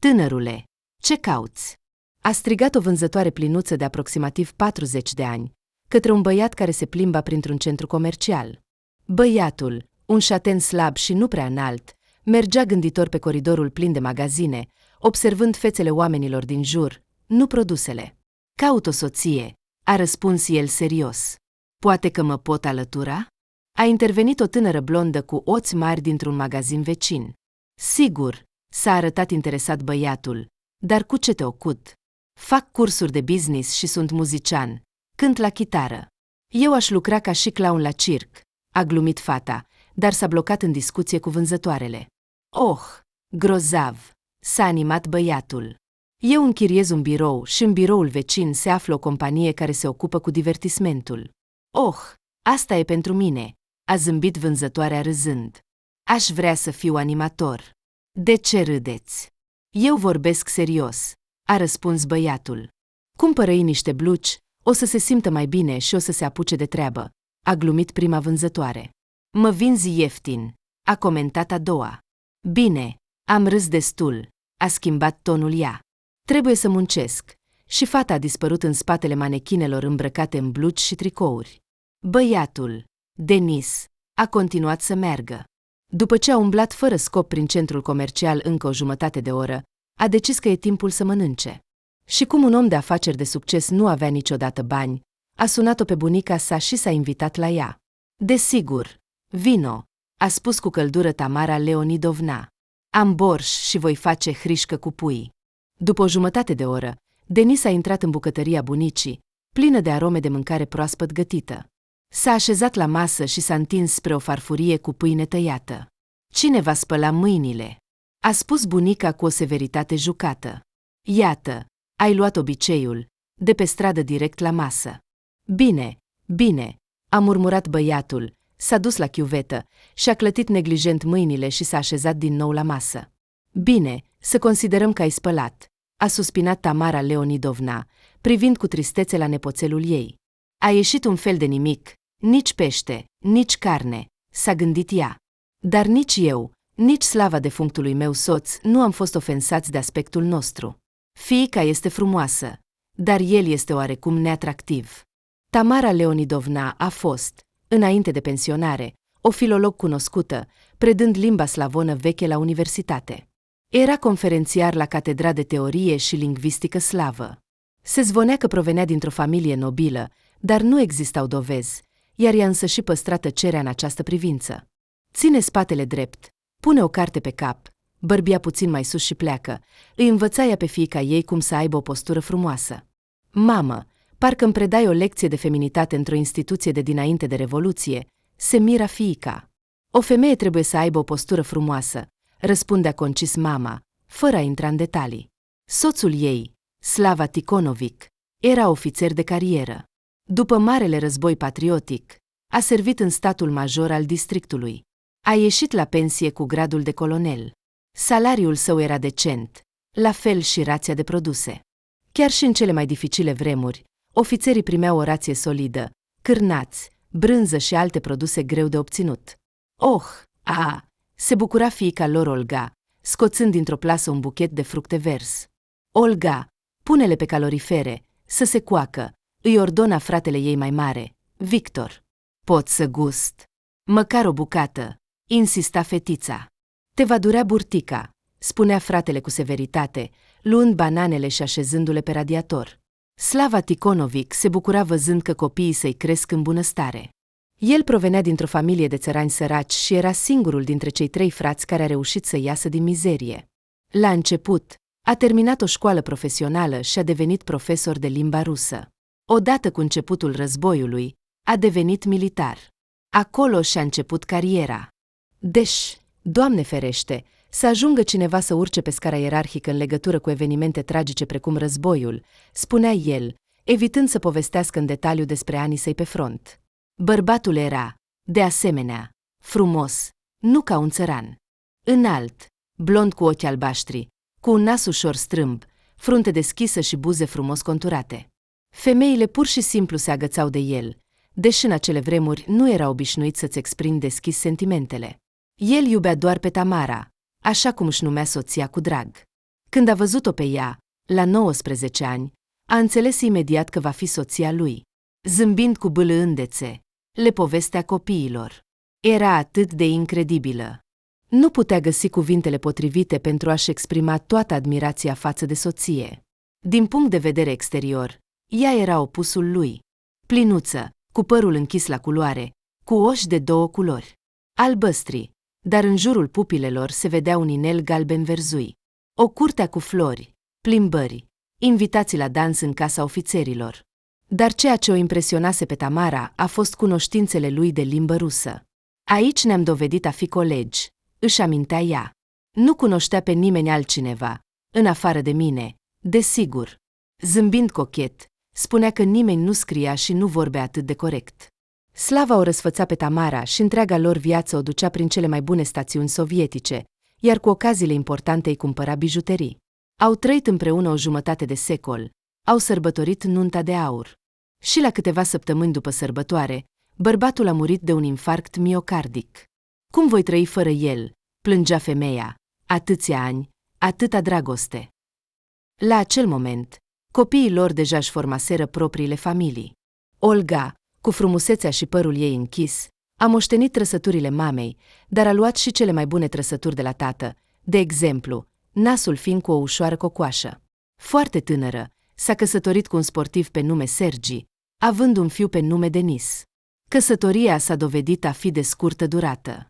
Tânărule, ce cauți? A strigat o vânzătoare plinuță de aproximativ 40 de ani, către un băiat care se plimba printr-un centru comercial. Băiatul, un șaten slab și nu prea înalt, mergea gânditor pe coridorul plin de magazine, observând fețele oamenilor din jur, nu produsele. Caut o soție, a răspuns el serios. Poate că mă pot alătura? A intervenit o tânără blondă cu ochi mari dintr-un magazin vecin. Sigur, s-a arătat interesat băiatul, dar cu ce te ocut? Fac cursuri de business și sunt muzician, cânt la chitară. Eu aș lucra ca și clown la circ, a glumit fata, dar s-a blocat în discuție cu vânzătoarele. Oh, grozav, s-a animat băiatul. Eu închiriez un birou și în biroul vecin se află o companie care se ocupă cu divertismentul. Oh, asta e pentru mine, a zâmbit vânzătoarea râzând. Aș vrea să fiu animator. De ce râdeți? Eu vorbesc serios, a răspuns băiatul. Cumpără-i niște blugi, o să se simtă mai bine și o să se apuce de treabă, a glumit prima vânzătoare. Mă vinzi ieftin, a comentat a doua. Bine, am râs destul, a schimbat tonul ea. Trebuie să muncesc. Și fata a dispărut în spatele manechinelor îmbrăcate în blugi și tricouri. Băiatul, Denis, a continuat să meargă. După ce a umblat fără scop prin centrul comercial încă o jumătate de oră, a decis că e timpul să mănânce. Și cum un om de afaceri de succes nu avea niciodată bani, a sunat-o pe bunica sa și s-a invitat la ea. Desigur, vino, a spus cu căldură Tamara Leonidovna. Am borș și voi face hrișcă cu pui. După o jumătate de oră, Denis a intrat în bucătăria bunicii, plină de arome de mâncare proaspăt gătită. S-a așezat la masă și s-a întins spre o farfurie cu pâine tăiată. Cine va spăla mâinile? A spus bunica cu o severitate jucată. Iată, ai luat obiceiul, de pe stradă direct la masă. Bine, bine, a murmurat băiatul, s-a dus la chiuvetă și a clătit neglijent mâinile și s-a așezat din nou la masă. Bine, să considerăm că ai spălat, a suspinat Tamara Leonidovna, privind cu tristețe la nepoțelul ei. A ieșit un fel de nimic, nici pește, nici carne, s-a gândit ea. Dar nici eu, nici slava defunctului meu soț nu am fost ofensați de aspectul nostru. Fiica este frumoasă, dar el este oarecum neatractiv. Tamara Leonidovna a fost, înainte de pensionare, o filolog cunoscută, predând limba slavonă veche la universitate. Era conferențiar la catedra de teorie și lingvistică slavă. Se zvonea că provenea dintr-o familie nobilă, dar nu existau dovezi, iar ea însă și păstra tăcerea în această privință. Ține spatele drept, pune o carte pe cap, bărbia puțin mai sus și pleacă, îi învăța ea pe fiica ei cum să aibă o postură frumoasă. Mamă, parcă îmi predai o lecție de feminitate într-o instituție de dinainte de Revoluție, se mira fiica. O femeie trebuie să aibă o postură frumoasă, răspundea concis mama, fără a intra în detalii. Soțul ei, Slava Ticonovic, era ofițer de carieră. După Marele Război Patriotic, a servit în statul major al districtului. A ieșit la pensie cu gradul de colonel. Salariul său era decent, la fel și rația de produse. Chiar și în cele mai dificile vremuri, ofițerii primeau o rație solidă, cârnați, brânză și alte produse greu de obținut. Oh, se bucura fiica lor Olga, scoțând dintr-o plasă un buchet de fructe verzi. Olga, pune-le pe calorifere, să se coacă, îi ordona fratele ei mai mare, Victor. Pot să gust. Măcar o bucată, insista fetița. Te va durea burtica, spunea fratele cu severitate, luând bananele și așezându-le pe radiator. Slava Ticonovic se bucura văzând că copiii săi cresc în bunăstare. El provenea dintr-o familie de țărani săraci și era singurul dintre cei 3 frați care a reușit să iasă din mizerie. La început, a terminat o școală profesională și a devenit profesor de limba rusă. Odată cu începutul războiului, a devenit militar. Acolo și-a început cariera. Deci, Doamne ferește, să ajungă cineva să urce pe scara ierarhică în legătură cu evenimente tragice precum războiul, spunea el, evitând să povestească în detaliu despre anii săi pe front. Bărbatul era, de asemenea, frumos, nu ca un țăran. Înalt, blond cu ochi albaștri, cu un nas ușor strâmb, frunte deschisă și buze frumos conturate. Femeile pur și simplu se agățau de el, deși în acele vremuri nu era obișnuit să-ți exprimi deschis sentimentele. El iubea doar pe Tamara, așa cum își numea soția cu drag. Când a văzut-o pe ea, la 19 ani, a înțeles imediat că va fi soția lui. Zâmbind cu bâlâândețe, le povestea copiilor. Era atât de incredibilă. Nu putea găsi cuvintele potrivite pentru a-și exprima toată admirația față de soție. Din punct de vedere exterior, ea era opusul lui. Plinuță, cu părul închis la culoare, cu ochi de 2 culori. Albăstri, dar în jurul pupilelor se vedea un inel galben-verzui. O curtea cu flori, plimbări, invitații la dans în casa ofițerilor. Dar ceea ce o impresionase pe Tamara a fost cunoștințele lui de limbă rusă. Aici ne-am dovedit a fi colegi, își amintea ea. Nu cunoștea pe nimeni altcineva, în afară de mine, desigur. Zâmbind cochet, spunea că nimeni nu scria și nu vorbea atât de corect. Slava o răsfăța pe Tamara și întreaga lor viață o ducea prin cele mai bune stațiuni sovietice, iar cu ocaziile importante îi cumpăra bijuterii. Au trăit împreună o jumătate de secol, au sărbătorit nunta de aur. Și la câteva săptămâni după sărbătoare, bărbatul a murit de un infarct miocardic. Cum voi trăi fără el? Plângea femeia. Atâția ani, atâta dragoste. La acel moment, copiii lor deja își formaseră propriile familii. Olga, cu frumusețea și părul ei închis, a moștenit trăsăturile mamei, dar a luat și cele mai bune trăsături de la tată, de exemplu, nasul fiind cu o ușoară cocoașă. Foarte tânără, s-a căsătorit cu un sportiv pe nume Sergi, având un fiu pe nume Denis. Căsătoria s-a dovedit a fi de scurtă durată.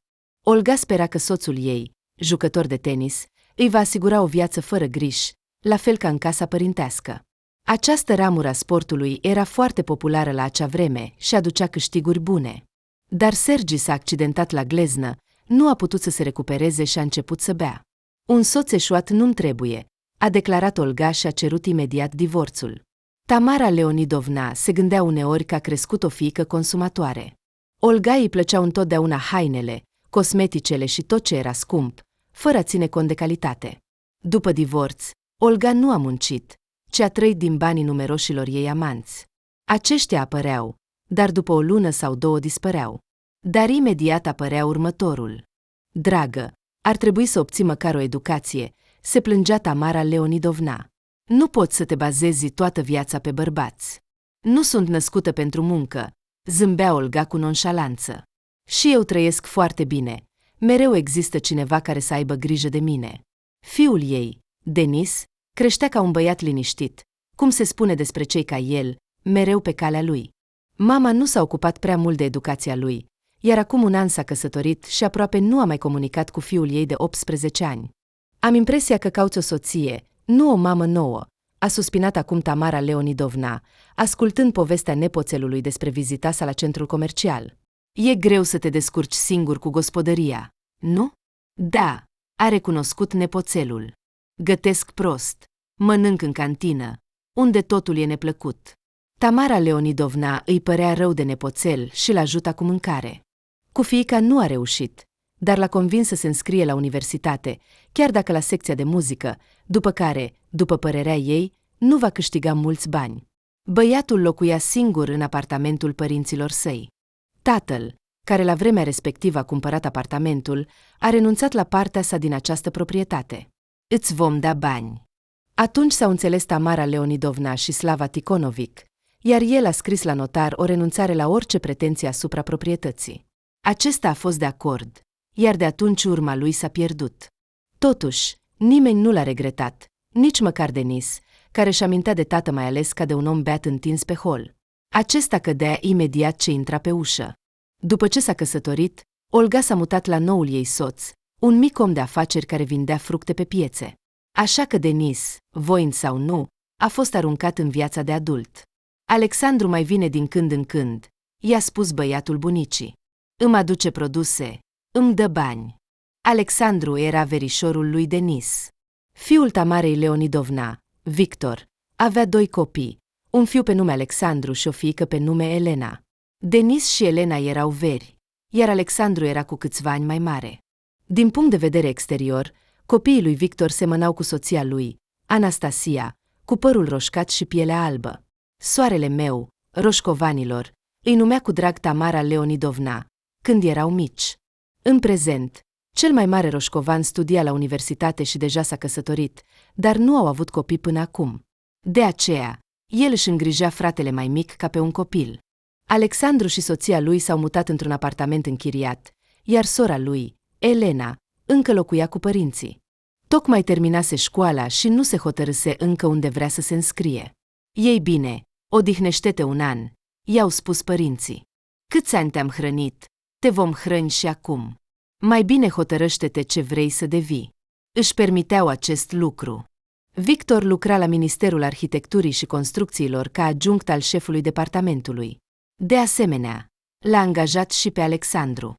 Olga spera că soțul ei, jucător de tenis, îi va asigura o viață fără griji, la fel ca în casa părintească. Această ramură a sportului era foarte populară la acea vreme și aducea câștiguri bune. Dar Sergi s-a accidentat la gleznă, nu a putut să se recupereze și a început să bea. Un soț eșuat nu-mi trebuie, a declarat Olga și a cerut imediat divorțul. Tamara Leonidovna se gândea uneori că a crescut o fiică consumatoare. Olga îi plăceau întotdeauna hainele, cosmeticele și tot ce era scump, fără a ține cont de calitate. După divorț, Olga nu a muncit, ci a trăit din banii numeroșilor ei amanți. Aceștia apăreau, dar după o lună sau 2 dispăreau. Dar imediat apărea următorul. Dragă, ar trebui să obții măcar o educație, se plângea Tamara Leonidovna. Nu poți să te bazezi toată viața pe bărbați. Nu sunt născută pentru muncă, zâmbea Olga cu nonșalanță. Și eu trăiesc foarte bine, mereu există cineva care să aibă grijă de mine. Fiul ei, Denis, creștea ca un băiat liniștit, cum se spune despre cei ca el, mereu pe calea lui. Mama nu s-a ocupat prea mult de educația lui, iar acum 1 an s-a căsătorit și aproape nu a mai comunicat cu fiul ei de 18 ani. Am impresia că cauți o soție, nu o mamă nouă, a suspinat acum Tamara Leonidovna, ascultând povestea nepoțelului despre vizita sa la centrul comercial. E greu să te descurci singur cu gospodăria, nu? Da, a recunoscut nepoțelul. Gătesc prost, mănânc în cantină, unde totul e neplăcut. Tamara Leonidovna îi părea rău de nepoțel și l-ajuta cu mâncare. Cu fiica nu a reușit, dar l-a convins să se înscrie la universitate, chiar dacă la secția de muzică, după care, după părerea ei, nu va câștiga mulți bani. Băiatul locuia singur în apartamentul părinților săi. Tatăl, care la vremea respectivă a cumpărat apartamentul, a renunțat la partea sa din această proprietate. Îți vom da bani. Atunci s-au înțeles Tamara Leonidovna și Slava Ticonovic, iar el a scris la notar o renunțare la orice pretenție asupra proprietății. Acesta a fost de acord, iar de atunci urma lui s-a pierdut. Totuși, nimeni nu l-a regretat, nici măcar Denis, care își amintea de tată mai ales ca de un om beat întins pe hol. Acesta cădea imediat ce intra pe ușă. După ce s-a căsătorit, Olga s-a mutat la noul ei soț, un mic om de afaceri care vindea fructe pe piețe. Așa că Denis, voind sau nu, a fost aruncat în viața de adult. Alexandru mai vine din când în când, i-a spus băiatul bunicii. Îmi aduce produse, îmi dă bani. Alexandru era verișorul lui Denis. Fiul Tamarei Leonidovna, Victor, avea 2 copii, un fiu pe nume Alexandru și o fiică pe nume Elena. Denis și Elena erau veri, iar Alexandru era cu câțiva ani mai mare. Din punct de vedere exterior, copiii lui Victor semănau cu soția lui, Anastasia, cu părul roșcat și pielea albă. Soarele meu, roșcovanilor, îi numea cu drag Tamara Leonidovna, când erau mici. În prezent, Cel mai mare roșcovan studia la universitate și deja s-a căsătorit, dar nu au avut copii până acum. De aceea, el își îngrijea fratele mai mic ca pe un copil. Alexandru și soția lui s-au mutat într-un apartament închiriat, iar sora lui, Elena, încă locuia cu părinții. Tocmai terminase școala și nu se hotărâse încă unde vrea să se înscrie. Ei bine, odihnește-te un an, i-au spus părinții. Câți ani te-am hrănit, te vom hrăni și acum. Mai bine hotărăște-te ce vrei să devii. Își permiteau acest lucru. Victor lucra la Ministerul Arhitecturii și Construcțiilor ca adjunct al șefului departamentului. De asemenea, l-a angajat și pe Alexandru.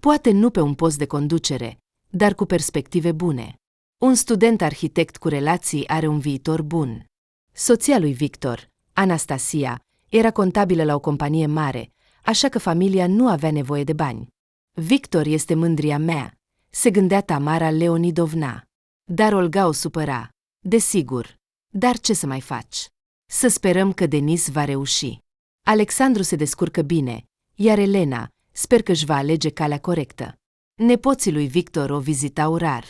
Poate nu pe un post de conducere, dar cu perspective bune. Un student arhitect cu relații are un viitor bun. Soția lui Victor, Anastasia, era contabilă la o companie mare, așa că familia nu avea nevoie de bani. Victor este mândria mea, se gândea Tamara Leonidovna. Dar Olga o supăra. Desigur. Dar ce să mai faci? Să sperăm că Denis va reuși. Alexandru se descurcă bine, iar Elena sper că își va alege calea corectă. Nepoții lui Victor o vizitau rar.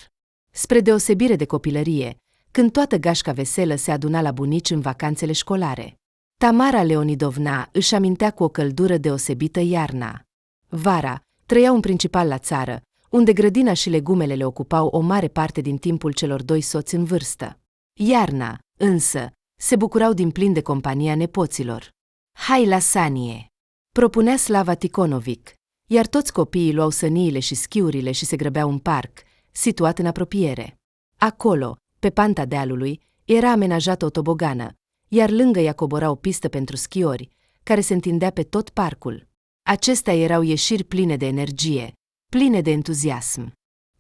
Spre deosebire de copilărie, când toată gașca veselă se aduna la bunici în vacanțele școlare. Tamara Leonidovna își amintea cu o căldură deosebită iarna. Vara, trăiau în principal la țară, unde grădina și legumele le ocupau o mare parte din timpul celor doi soți în vârstă. Iarna, însă, se bucurau din plin de compania nepoților. Hai la sanie! Propunea Slava Ticonovic, iar toți copiii luau săniile și schiurile și se grăbeau în parc, situat în apropiere. Acolo, pe panta dealului, era amenajată o tobogană, iar lângă ea cobora o pistă pentru schiori, care se întindea pe tot parcul. Acestea erau ieșiri pline de energie, pline de entuziasm.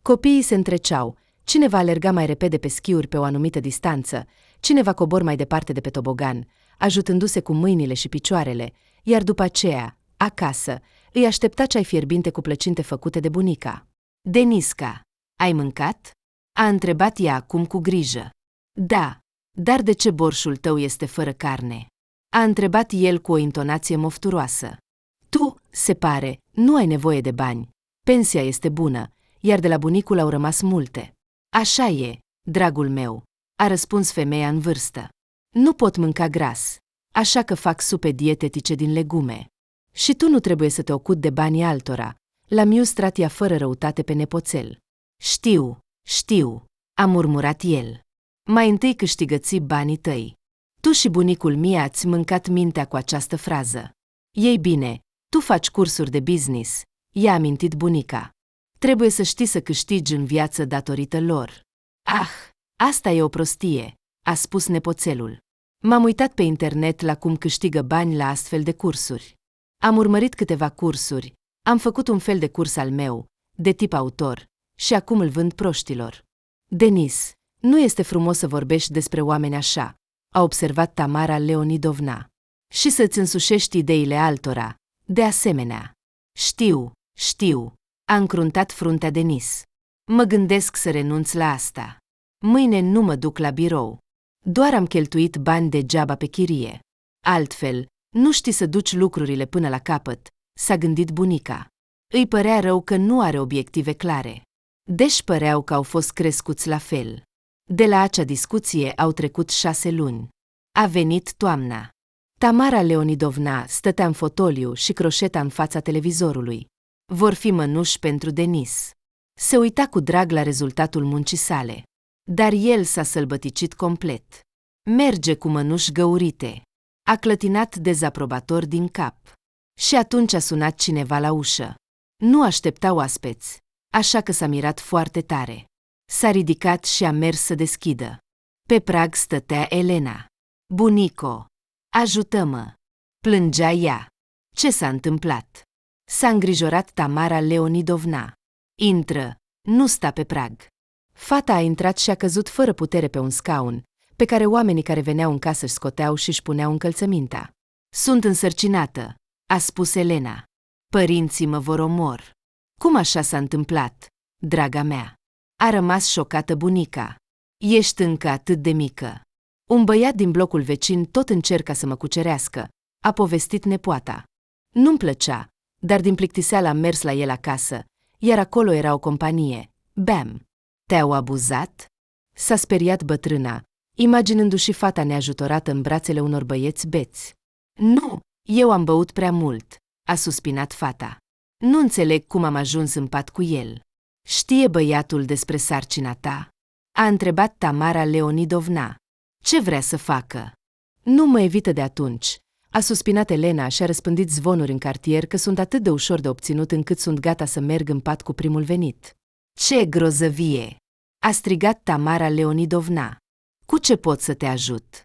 Copiii se întreceau, cine va alerga mai repede pe schiuri pe o anumită distanță, cine va cobor mai departe de pe tobogan, ajutându-se cu mâinile și picioarele, iar după aceea, acasă, îi aștepta ceai fierbinte cu plăcinte făcute de bunica. Denisca, ai mâncat? A întrebat ea acum cu grijă. Da, dar de ce borșul tău este fără carne? A întrebat el cu o intonație mofturoasă. Tu, se pare, nu ai nevoie de bani. Pensia este bună, iar de la bunicul au rămas multe. Așa e, dragul meu, a răspuns femeia în vârstă. Nu pot mânca gras, așa că fac supe dietetice din legume. Și tu nu trebuie să te ocupi de banii altora, l-a miustrat ea fără răutate pe nepoțel. Știu, a murmurat el. Mai întâi câștigă-ți banii tăi. Tu și bunicul Mia ați mâncat mintea cu această frază. Ei bine, tu faci cursuri de business, i-a amintit bunica. Trebuie să știi să câștigi în viață datorită lor. Ah, asta e o prostie, a spus nepoțelul. M-am uitat pe internet la cum câștigă bani la astfel de cursuri. Am urmărit câteva cursuri, am făcut un fel de curs al meu, de tip autor, și acum îl vând proștilor. Denis, nu este frumos să vorbești despre oameni așa, a observat Tamara Leonidovna. Și să-ți însușești ideile altora, de asemenea. Știu, a încruntat fruntea Denis. Mă gândesc să renunț la asta. Mâine nu mă duc la birou. Doar am cheltuit bani degeaba pe chirie. Altfel, nu știi să duci lucrurile până la capăt, s-a gândit bunica. Îi părea rău că nu are obiective clare. Deși păreau că au fost crescuți la fel. De la acea discuție au trecut 6 luni. A venit toamna. Tamara Leonidovna stătea în fotoliu și croșeta în fața televizorului. Vor fi mănuși pentru Denis. Se uita cu drag la rezultatul muncii sale. Dar el s-a sălbăticit complet. Merge cu mănuși găurite. A clătinat dezaprobator din cap. Și atunci a sunat cineva la ușă. Nu aștepta oaspeți, așa că s-a mirat foarte tare. S-a ridicat și a mers să deschidă. Pe prag stătea Elena. Bunico, ajută-mă! Plângea ea. Ce s-a întâmplat? S-a îngrijorat Tamara Leonidovna. Intră, nu sta pe prag. Fata a intrat și a căzut fără putere pe un scaun, pe care oamenii care veneau în casă își scoteau și își puneau încălțămintea. Sunt însărcinată, a spus Elena. Părinții mă vor omor. Cum așa s-a întâmplat, draga mea? A rămas șocată bunica. Ești încă atât de mică. Un băiat din blocul vecin tot încerca să mă cucerească, a povestit nepoata. Nu-mi plăcea, dar din plictiseală am mers la el acasă, iar acolo era o companie. Bam! Te-au abuzat? S-a speriat bătrâna, imaginându-și fata neajutorată în brațele unor băieți beți. Nu, eu am băut prea mult, a suspinat fata. Nu înțeleg cum am ajuns în pat cu el. Știe băiatul despre sarcina ta? A întrebat Tamara Leonidovna. Ce vrea să facă? Nu mă evită de atunci, a suspinat Elena și a răspândit zvonuri în cartier că sunt atât de ușor de obținut încât sunt gata să merg în pat cu primul venit. Ce grozăvie! A strigat Tamara Leonidovna. Cu ce pot să te ajut?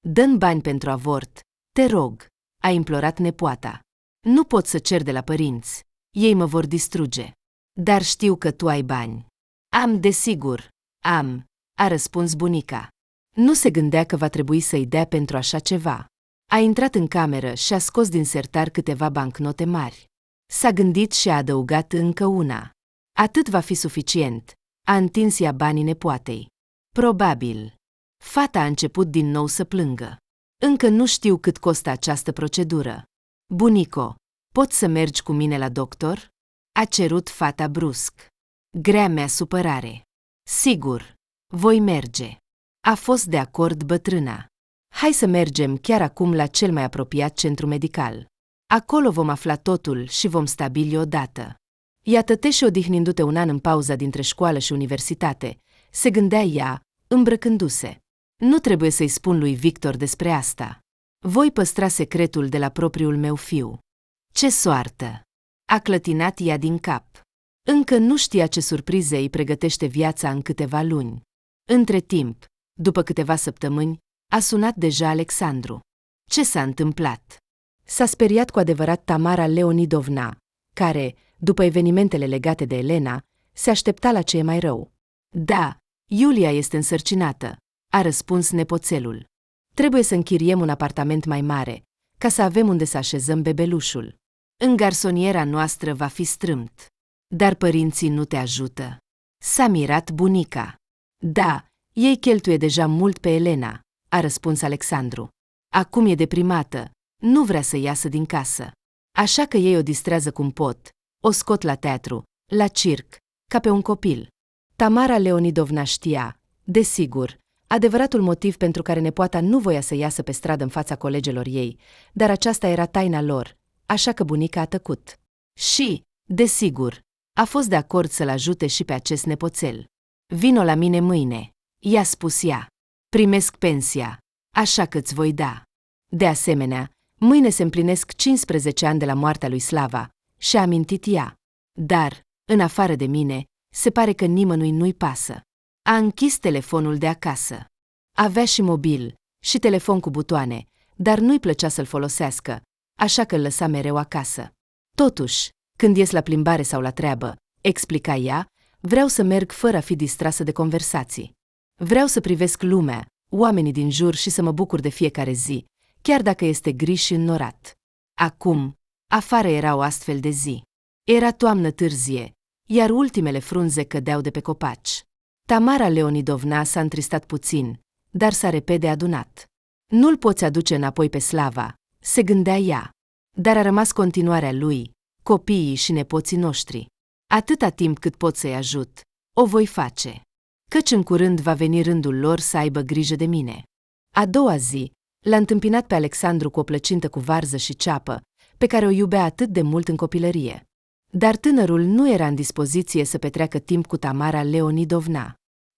Dă-mi bani pentru avort, te rog, a implorat nepoata. Nu pot să cer de la părinți, ei mă vor distruge. Dar știu că tu ai bani. Am, desigur, am, a răspuns bunica. Nu se gândea că va trebui să-i dea pentru așa ceva. A intrat în cameră și a scos din sertar câteva bancnote mari. S-a gândit și a adăugat încă una. Atât va fi suficient. A întins ea banii nepoatei. Probabil. Fata a început din nou să plângă. Încă nu știu cât costă această procedură. Bunico, poți să mergi cu mine la doctor? A cerut fata brusc. Grea mea supărare. Sigur, voi merge. A fost de acord bătrâna. Hai să mergem chiar acum la cel mai apropiat centru medical. Acolo vom afla totul și vom stabili o dată. Iată-te și odihnindu-te un an în pauza dintre școală și universitate, se gândea ea, îmbrăcându-se. Nu trebuie să-i spun lui Victor despre asta. Voi păstra secretul de la propriul meu fiu. Ce soartă! A clătinat ea din cap. Încă nu știa ce surprize îi pregătește viața în câteva luni. Între timp, după câteva săptămâni, a sunat deja Alexandru. Ce s-a întâmplat? S-a speriat cu adevărat Tamara Leonidovna, care, după evenimentele legate de Elena, se aștepta la ce e mai rău. Da, Iulia este însărcinată, a răspuns nepoțelul. Trebuie să închiriem un apartament mai mare, ca să avem unde să așezăm bebelușul. În garsoniera noastră va fi strâmt. Dar părinții nu te ajută. S-a mirat bunica. Da, ei cheltuie deja mult pe Elena, a răspuns Alexandru. Acum e deprimată, nu vrea să iasă din casă. Așa că ei o distrează cum pot, o scot la teatru, la circ, ca pe un copil. Tamara Leonidovna știa, desigur, adevăratul motiv pentru care nepoata nu voia să iasă pe stradă în fața colegelor ei, dar aceasta era taina lor, așa că bunica a tăcut. Și, desigur, a fost de acord să-l ajute și pe acest nepoțel. Vino la mine mâine, i-a spus ea. Primesc pensia, așa că îți voi da. De asemenea, mâine se împlinesc 15 ani de la moartea lui Slava, și-a amintit ea. Dar, în afară de mine, se pare că nimănui nu-i pasă. A închis telefonul de acasă. Avea și mobil, și telefon cu butoane, dar nu-i plăcea să-l folosească, așa că îl lăsa mereu acasă. Totuși, când ies la plimbare sau la treabă, explica ea, vreau să merg fără a fi distrasă de conversații. Vreau să privesc lumea, oamenii din jur și să mă bucur de fiecare zi, chiar dacă este gri și înnorat. Acum, afară era o astfel de zi. Era toamnă târzie, iar ultimele frunze cădeau de pe copaci. Tamara Leonidovna s-a întristat puțin, dar s-a repede adunat. Nu-l poți aduce înapoi pe Slava, se gândea ea, dar a rămas continuarea lui, copiii și nepoții noștri. Atâta timp cât pot să-i ajut, o voi face. Căci în curând va veni rândul lor să aibă grijă de mine. A doua zi, l-a întâmpinat pe Alexandru cu o plăcintă cu varză și ceapă, pe care o iubea atât de mult în copilărie. Dar tânărul nu era în dispoziție să petreacă timp cu Tamara Leonidovna.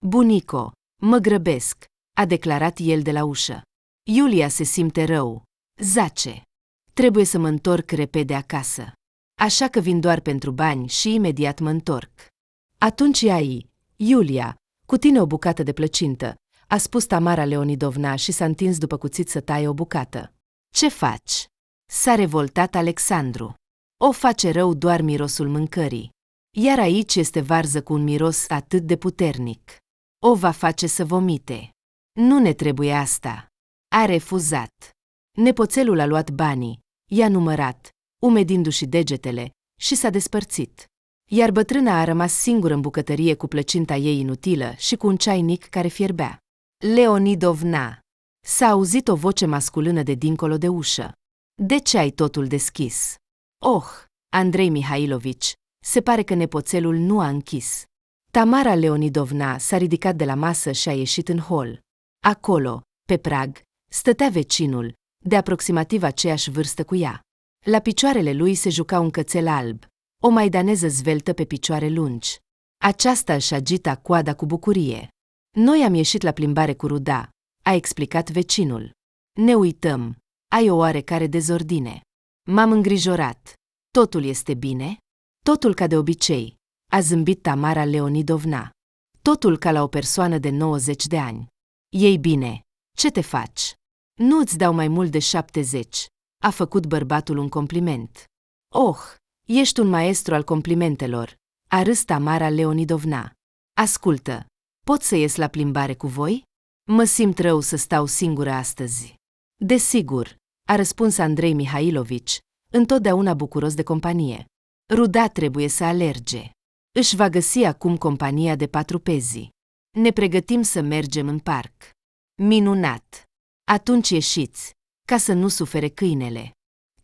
Bunico, mă grăbesc, a declarat el de la ușă. Iulia se simte rău. Zace. Trebuie să mă întorc repede acasă. Așa că vin doar pentru bani și imediat mă întorc. Atunci ai, Iulia, cu tine o bucată de plăcintă, a spus Tamara Leonidovna și s-a întins după cuțit să taie o bucată. Ce faci? S-a revoltat Alexandru. O face rău doar mirosul mâncării. Iar aici este varză cu un miros atât de puternic. O va face să vomite. Nu ne trebuie asta. A refuzat. Nepoțelul a luat banii, i-a numărat, umedindu-și degetele, și s-a despărțit. Iar bătrâna a rămas singură în bucătărie cu plăcinta ei inutilă și cu un ceainic care fierbea. Leonidovna! S-a auzit o voce masculină de dincolo de ușă. De ce ai totul deschis? Oh, Andrei Mihailovici, Se pare că nepoțelul nu a închis. Tamara Leonidovna s-a ridicat de la masă și a ieșit în hol. Acolo, pe prag, stătea vecinul, de aproximativ aceeași vârstă cu ea. La picioarele lui se juca un cățel alb, o maidaneză zveltă pe picioare lungi. Aceasta își agita coada cu bucurie. Noi am ieșit la plimbare cu Ruda, a explicat vecinul. Ne uităm, ai o oarecare dezordine. M-am îngrijorat. Totul este bine? Totul ca de obicei, a zâmbit Tamara Leonidovna. Totul ca la o persoană de 90 de ani. Ei bine, ce te faci? Nu îți dau mai mult de 70, a făcut bărbatul un compliment. Oh, ești un maestru al complimentelor, a râs Tamara Leonidovna. Ascultă, pot să ies la plimbare cu voi? Mă simt rău să stau singură astăzi. Desigur, a răspuns Andrei Mihailovici, întotdeauna bucuros de companie. Ruda trebuie să alerge. Își va găsi acum compania de 4 pezi. Ne pregătim să mergem în parc. Minunat! Atunci ieșiți, ca să nu sufere câinele.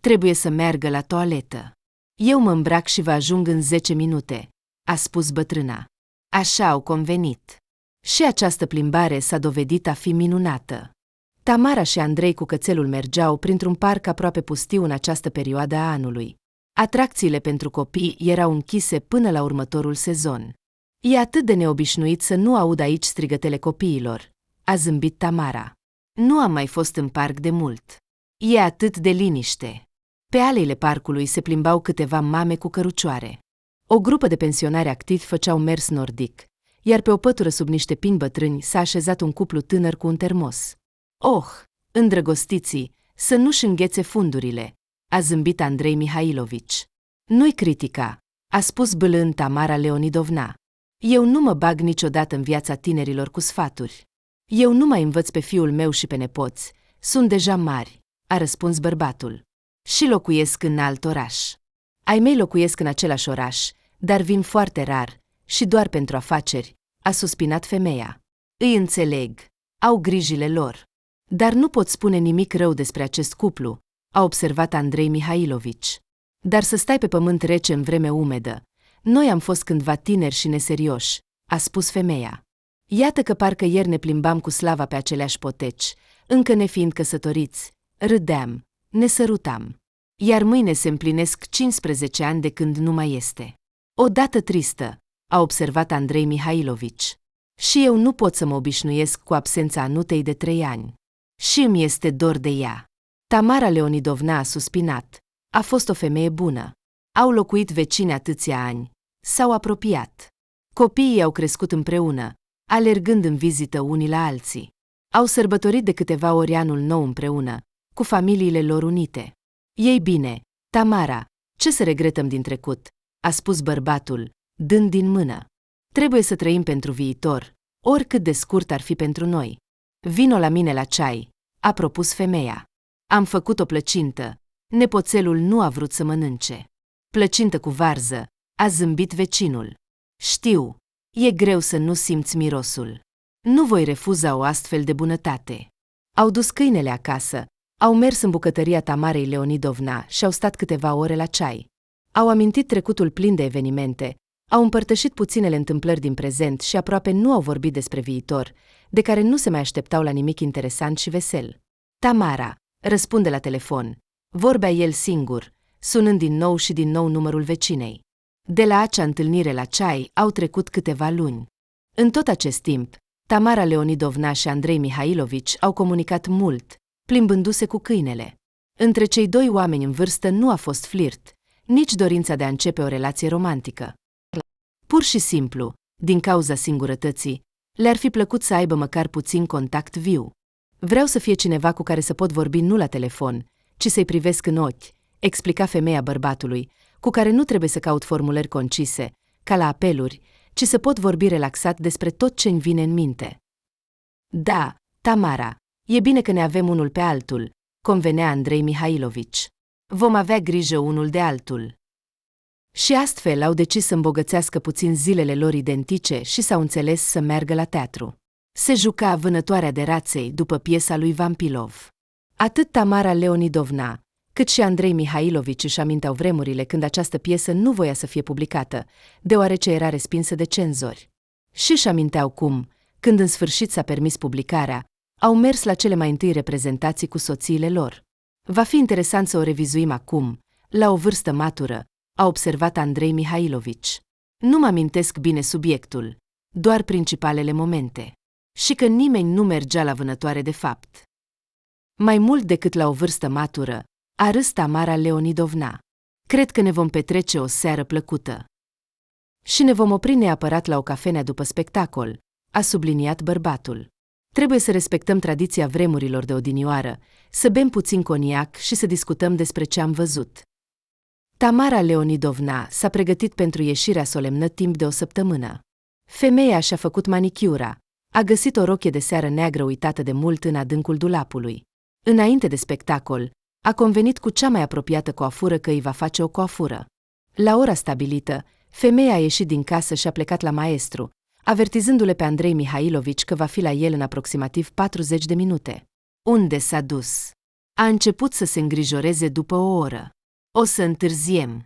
Trebuie să meargă la toaletă. Eu mă îmbrac și vă ajung în 10 minute, a spus bătrâna. Așa au convenit. Și această plimbare s-a dovedit a fi minunată. Tamara și Andrei cu cățelul mergeau printr-un parc aproape pustiu în această perioadă a anului. Atracțiile pentru copii erau închise până la următorul sezon. E atât de neobișnuit să nu aud aici strigătele copiilor, a zâmbit Tamara. Nu am mai fost în parc de mult. E atât de liniște. Pe aleile parcului se plimbau câteva mame cu cărucioare. O grupă de pensionari activi făceau mers nordic, iar pe o pătură sub niște pini bătrâni s-a așezat un cuplu tânăr cu un termos. Oh, îndrăgostiții, să nu-și înghețe fundurile, a zâmbit Andrei Mihailovici. Nu-i critica, a spus bâlând Tamara Leonidovna. Eu nu mă bag niciodată în viața tinerilor cu sfaturi. Eu nu mai învăț pe fiul meu și pe nepoți, sunt deja mari, a răspuns bărbatul. Și locuiesc în alt oraș. Ai mei locuiesc în același oraș, dar vin foarte rar și doar pentru afaceri, a suspinat femeia. Îi înțeleg, au grijile lor. Dar nu pot spune nimic rău despre acest cuplu, a observat Andrei Mihailovici. Dar să stai pe pământ rece în vreme umedă. Noi am fost cândva tineri și neserioși, a spus femeia. Iată că parcă ieri ne plimbam cu Slava pe aceleași poteci, încă nefiind căsătoriți, râdeam, ne sărutam. Iar mâine se împlinesc 15 ani de când nu mai este. O dată tristă, a observat Andrei Mihailovici. Și eu nu pot să mă obișnuiesc cu absența Anutei de 3 ani. Și îmi este dor de ea. Tamara Leonidovna a suspinat. A fost o femeie bună. Au locuit vecini atâția ani. S-au apropiat. Copiii au crescut împreună, alergând în vizită unii la alții. Au sărbătorit de câteva ori anul nou împreună, cu familiile lor unite. Ei bine, Tamara, ce să regretăm din trecut, a spus bărbatul, dând din mână. Trebuie să trăim pentru viitor, oricât de scurt ar fi pentru noi. Vino la mine la ceai, a propus femeia. Am făcut o plăcintă. Nepoțelul nu a vrut să mănânce. Plăcintă cu varză, a zâmbit vecinul. Știu, e greu să nu simți mirosul. Nu voi refuza o astfel de bunătate. Au dus câinele acasă, au mers în bucătăria Tamarei Leonidovna și au stat câteva ore la ceai. Au amintit trecutul plin de evenimente, au împărtășit puținele întâmplări din prezent și aproape nu au vorbit despre viitor, de care nu se mai așteptau la nimic interesant și vesel. Tamara, răspunde la telefon. Vorbea el singur, sunând din nou și din nou numărul vecinei. De la acea întâlnire la ceai au trecut câteva luni. În tot acest timp, Tamara Leonidovna și Andrei Mihailovici au comunicat mult, plimbându-se cu câinele. Între cei doi oameni în vârstă nu a fost flirt, nici dorința de a începe o relație romantică. Pur și simplu, din cauza singurătății, le-ar fi plăcut să aibă măcar puțin contact viu. Vreau să fie cineva cu care să pot vorbi nu la telefon, ci să-i privesc în ochi, explica femeia bărbatului, cu care nu trebuie să caut formulări concise, ca la apeluri, ci să pot vorbi relaxat despre tot ce-mi vine în minte. Da, Tamara, e bine că ne avem unul pe altul, convenea Andrei Mihailovici. Vom avea grijă unul de altul. Și astfel au decis să îmbogățească puțin zilele lor identice și s-au înțeles să meargă la teatru. Se juca Vânătoarea de raței după piesa lui Vampilov. Atât Tamara Leonidovna, cât și Andrei Mihailovici își aminteau vremurile când această piesă nu voia să fie publicată, deoarece era respinsă de cenzori. Și își aminteau cum, când în sfârșit s-a permis publicarea, au mers la cele mai întâi reprezentații cu soțiile lor. Va fi interesant să o revizuim acum, la o vârstă matură, a observat Andrei Mihailovici. Nu mă amintesc bine subiectul, doar principalele momente. Și că nimeni nu mergea la vânătoare de fapt. Mai mult decât la o vârstă matură, a râs Tamara Leonidovna. Cred că ne vom petrece o seară plăcută. Și ne vom opri neapărat la o cafenea după spectacol, a subliniat bărbatul. Trebuie să respectăm tradiția vremurilor de odinioară, să bem puțin coniac și să discutăm despre ce am văzut. Tamara Leonidovna s-a pregătit pentru ieșirea solemnă timp de o săptămână. Femeia și-a făcut manicura, a găsit o rochie de seară neagră uitată de mult în adâncul dulapului. Înainte de spectacol, a convenit cu cea mai apropiată coafură că îi va face o coafură. La ora stabilită, femeia a ieșit din casă și a plecat la maestru, avertizându-le pe Andrei Mihailovici că va fi la el în aproximativ 40 de minute. Unde s-a dus? A început să se îngrijoreze după o oră. O să întârziem.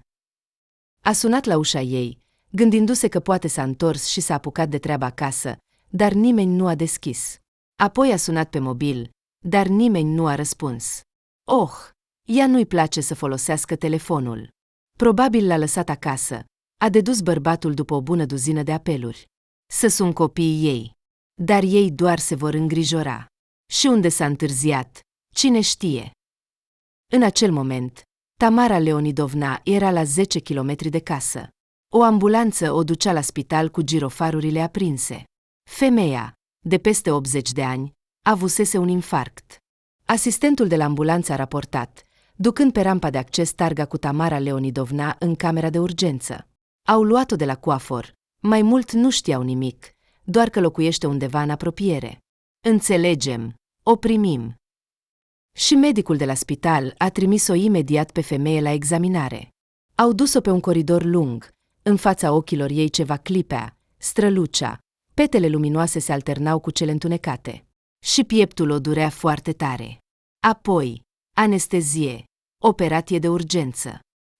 A sunat la ușa ei, gândindu-se că poate s-a întors și s-a apucat de treabă acasă, dar nimeni nu a deschis. Apoi a sunat pe mobil, dar nimeni nu a răspuns. Ea nu-i place să folosească telefonul. Probabil l-a lăsat acasă, a dedus bărbatul după o bună duzină de apeluri. Sunt copiii ei. Dar ei doar se vor îngrijora. Și unde s-a întârziat, cine știe? În acel moment, Tamara Leonidovna era la 10 kilometri de casă. O ambulanță o ducea la spital cu girofarurile aprinse. Femeia, de peste 80 de ani, avusese un infarct. Asistentul de la ambulanță a raportat, ducând pe rampa de acces targa cu Tamara Leonidovna în camera de urgență. Au luat-o de la coafor, mai mult nu știau nimic, doar că locuiește undeva în apropiere. Înțelegem, o primim. Și medicul de la spital a trimis-o imediat pe femeie la examinare. Au dus-o pe un coridor lung, în fața ochilor ei ceva clipea, strălucea, petele luminoase se alternau cu cele întunecate. Și pieptul o durea foarte tare. Apoi, anestezie, operație de urgență.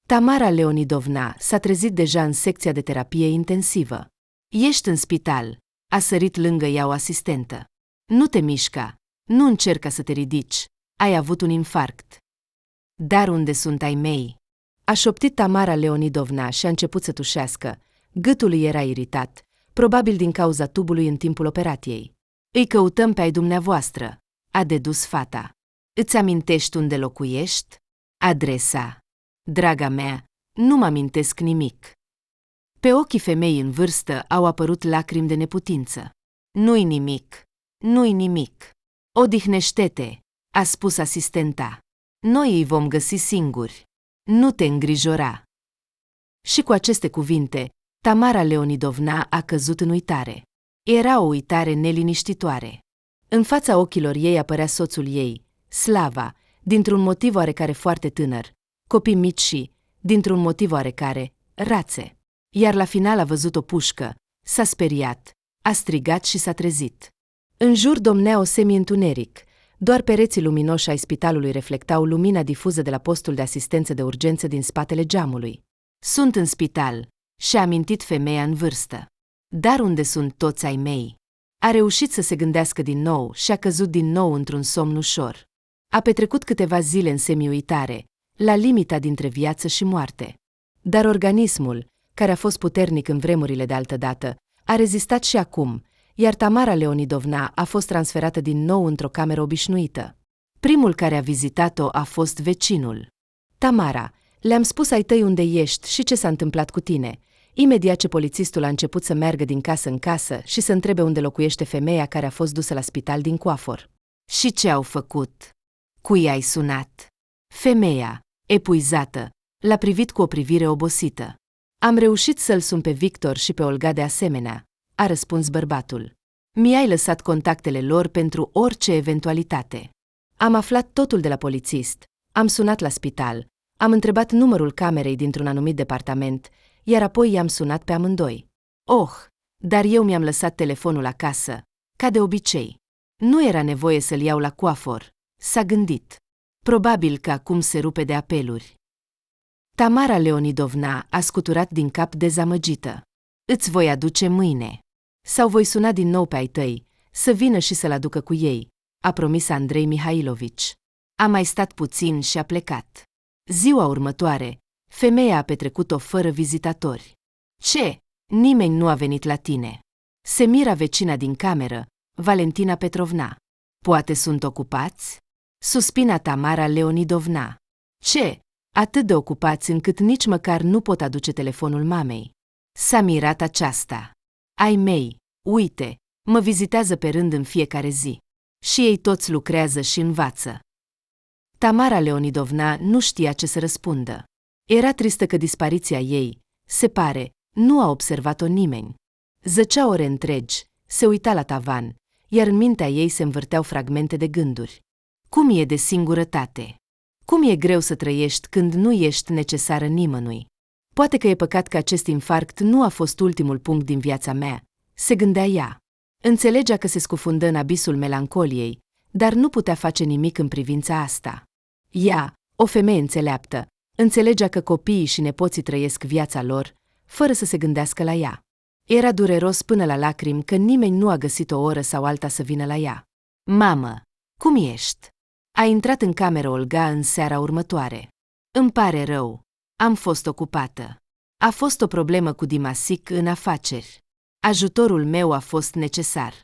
Tamara Leonidovna s-a trezit deja în secția de terapie intensivă. Ești în spital, a sărit lângă ea o asistentă. Nu te mișca, nu încerca să te ridici, ai avut un infarct. Dar unde sunt ai mei? A șoptit Tamara Leonidovna și a început să tușească. Gâtul îi era iritat, probabil din cauza tubului în timpul operației. Îi căutăm pe ai dumneavoastră, a dedus fata. Îți amintești unde locuiești? Adresa. Draga mea, nu mă amintesc nimic. Pe ochii femeii în vârstă au apărut lacrimi de neputință. Nu-i nimic, nu-i nimic. Odihnește-te, a spus asistenta. Noi îi vom găsi singuri. Nu te îngrijora. Și cu aceste cuvinte, Tamara Leonidovna a căzut în uitare. Era o uitare neliniștitoare. În fața ochilor ei apărea soțul ei, Slava, dintr-un motiv oarecare foarte tânăr, copii mici și, dintr-un motiv oarecare, rațe. Iar la final a văzut o pușcă, s-a speriat, a strigat și s-a trezit. În jur domnea o semi-întuneric, doar pereții luminoși ai spitalului reflectau lumina difuză de la postul de asistență de urgență din spatele geamului. Sunt în spital, și-a amintit femeia în vârstă. Dar unde sunt toți ai mei? A reușit să se gândească din nou și a căzut din nou într-un somn ușor. A petrecut câteva zile în semi-uitare, la limita dintre viață și moarte. Dar organismul, care a fost puternic în vremurile de altădată, a rezistat și acum, iar Tamara Leonidovna a fost transferată din nou într-o cameră obișnuită. Primul care a vizitat-o a fost vecinul. Tamara, le-am spus ai tăi unde ești și ce s-a întâmplat cu tine. Imediat ce polițistul a început să meargă din casă în casă și să întrebe unde locuiește femeia care a fost dusă la spital din coafor. Și ce au făcut? Cui ai sunat? Femeia, epuizată, l-a privit cu o privire obosită. Am reușit să-l sun pe Victor și pe Olga de asemenea, a răspuns bărbatul. Mi-ai lăsat contactele lor pentru orice eventualitate. Am aflat totul de la polițist, am sunat la spital, am întrebat numărul camerei dintr-un anumit departament, iar apoi i-am sunat pe amândoi. Dar eu mi-am lăsat telefonul acasă, ca de obicei. Nu era nevoie să-l iau la coafor, s-a gândit. Probabil că acum se rupe de apeluri. Tamara Leonidovna a scuturat din cap dezamăgită. Îți voi aduce mâine. Sau voi suna din nou pe ai tăi, să vină și să-l aducă cu ei, a promis Andrei Mihailovici. A mai stat puțin și a plecat. Ziua următoare, femeia a petrecut-o fără vizitatori. Ce? Nimeni nu a venit la tine. Se mira vecina din cameră, Valentina Petrovna. Poate sunt ocupați? Suspina Tamara Leonidovna. Ce? Atât de ocupați încât nici măcar nu pot aduce telefonul mamei. S-a mirat aceasta. Ai mei, uite, mă vizitează pe rând în fiecare zi. Și ei toți lucrează și învață. Tamara Leonidovna nu știa ce să răspundă. Era tristă că dispariția ei, se pare, nu a observat-o nimeni. Zăcea ore întregi, se uita la tavan, iar în mintea ei se învârteau fragmente de gânduri. Cum e de singurătate? Cum e greu să trăiești când nu ești necesară nimănui? Poate că e păcat că acest infarct nu a fost ultimul punct din viața mea, se gândea ea. Înțelegea că se scufundă în abisul melancoliei, dar nu putea face nimic în privința asta. Ea, o femeie înțeleaptă, înțelegea că copiii și nepoții trăiesc viața lor, fără să se gândească la ea. Era dureros până la lacrimi că nimeni nu a găsit o oră sau alta să vină la ea. Mamă, cum ești? A intrat în cameră Olga în seara următoare. Îmi pare rău. Am fost ocupată. A fost o problemă cu Dimasic în afaceri. Ajutorul meu a fost necesar.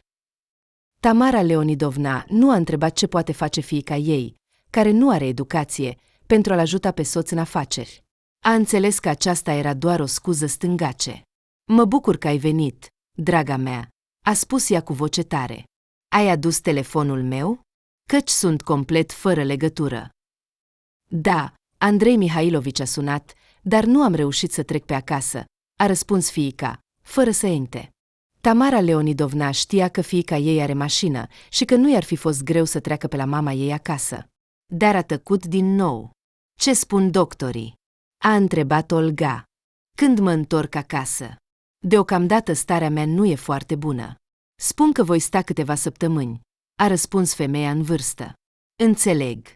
Tamara Leonidovna nu a întrebat ce poate face fiica ei, care nu are educație, pentru a-l ajuta pe soț în afaceri. A înțeles că aceasta era doar o scuză stângace. Mă bucur că ai venit, draga mea, a spus ea cu voce tare. Ai adus telefonul meu? Căci sunt complet fără legătură. Da, Andrei Mihailovici a sunat, dar nu am reușit să trec pe acasă, a răspuns fiica, fără să inte. Tamara Leonidovna știa că fiica ei are mașină și că nu i-ar fi fost greu să treacă pe la mama ei acasă. Dar a tăcut din nou. Ce spun doctorii? A întrebat Olga. Când mă întorc acasă? Deocamdată starea mea nu e foarte bună. Spun că voi sta câteva săptămâni, a răspuns femeia în vârstă. Înțeleg.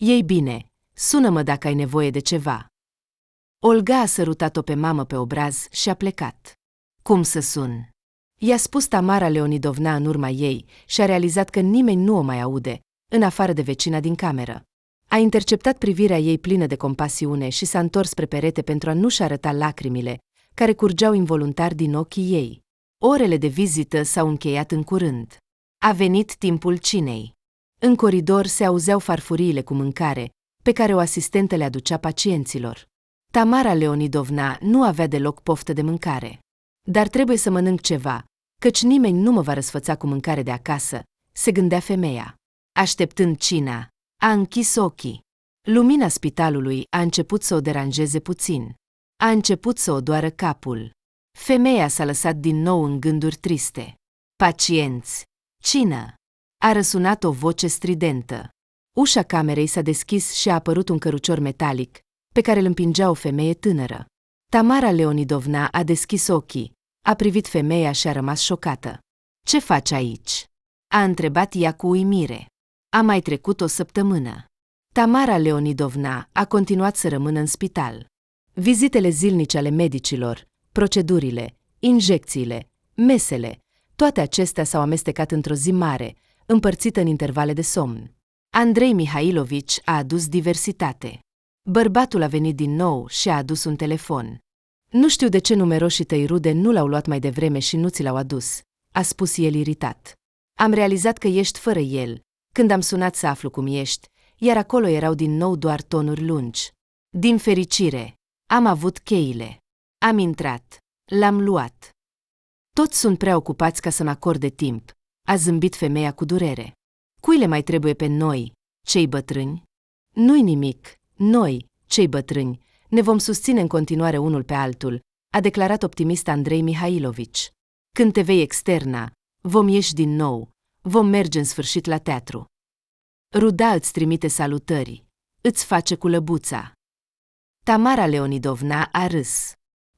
Ei bine, sună-mă dacă ai nevoie de ceva. Olga a sărutat-o pe mamă pe obraz și a plecat. Cum să sun? I-a spus Tamara Leonidovna în urma ei și a realizat că nimeni nu o mai aude, în afară de vecina din cameră. A interceptat privirea ei plină de compasiune și s-a întors spre perete pentru a nu-și arăta lacrimile, care curgeau involuntar din ochii ei. Orele de vizită s-au încheiat în curând. A venit timpul cinei. În coridor se auzeau farfuriile cu mâncare, pe care o asistentă le aducea pacienților. Tamara Leonidovna nu avea deloc poftă de mâncare. Dar trebuie să mănânc ceva, căci nimeni nu mă va răsfăța cu mâncare de acasă, se gândea femeia. Așteptând cina, a închis ochii. Lumina spitalului a început să o deranjeze puțin. A început să o doară capul. Femeia s-a lăsat din nou în gânduri triste. Pacienți! Cină! A răsunat o voce stridentă. Ușa camerei s-a deschis și a apărut un cărucior metalic, pe care îl împingea o femeie tânără. Tamara Leonidovna a deschis ochii, a privit femeia și a rămas șocată. Ce faci aici? A întrebat ea cu uimire. A mai trecut o săptămână. Tamara Leonidovna a continuat să rămână în spital. Vizitele zilnice ale medicilor, procedurile, injecțiile, mesele, toate acestea s-au amestecat într-o zi mare, împărțită în intervale de somn. Andrei Mihailovici a adus diversitate. Bărbatul a venit din nou și a adus un telefon. Nu știu de ce numeroșii tăi rude nu l-au luat mai devreme și nu ți l-au adus, a spus el iritat. Am realizat că ești fără el, când am sunat să aflu cum ești, iar acolo erau din nou doar tonuri lungi. Din fericire, am avut cheile. Am intrat. L-am luat. Toți sunt prea ocupați ca să-mi acorde timp, a zâmbit femeia cu durere. Cui le mai trebuie pe noi, cei bătrâni? Nu-i nimic, noi, cei bătrâni, ne vom susține în continuare unul pe altul, a declarat optimist Andrei Mihailovici. Când te vei externa, vom ieși din nou, vom merge în sfârșit la teatru. Ruda îți trimite salutări, îți face cu lăbuța. Tamara Leonidovna a râs.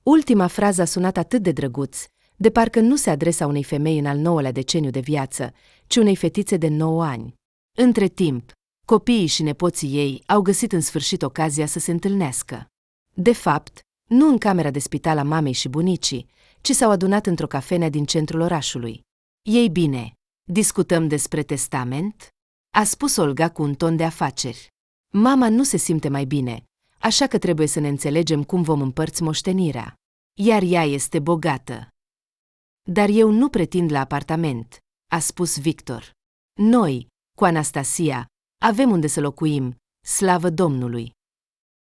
Ultima frază a sunat atât de drăguț, de parcă nu se adresa unei femei în al 9-lea deceniu de viață, ci unei fetițe de 9 ani. Între timp, Copiii și nepoții ei au găsit în sfârșit ocazia să se întâlnească. De fapt, nu în camera de spital a mamei și bunicii, ci s-au adunat într-o cafenea din centrul orașului. Ei bine, discutăm despre testament? A spus Olga cu un ton de afaceri. Mama nu se simte mai bine, așa că trebuie să ne înțelegem cum vom împărți moștenirea. Iar ea este bogată. Dar eu nu pretind la apartament, a spus Victor. Noi, cu Anastasia, avem unde să locuim, slavă Domnului.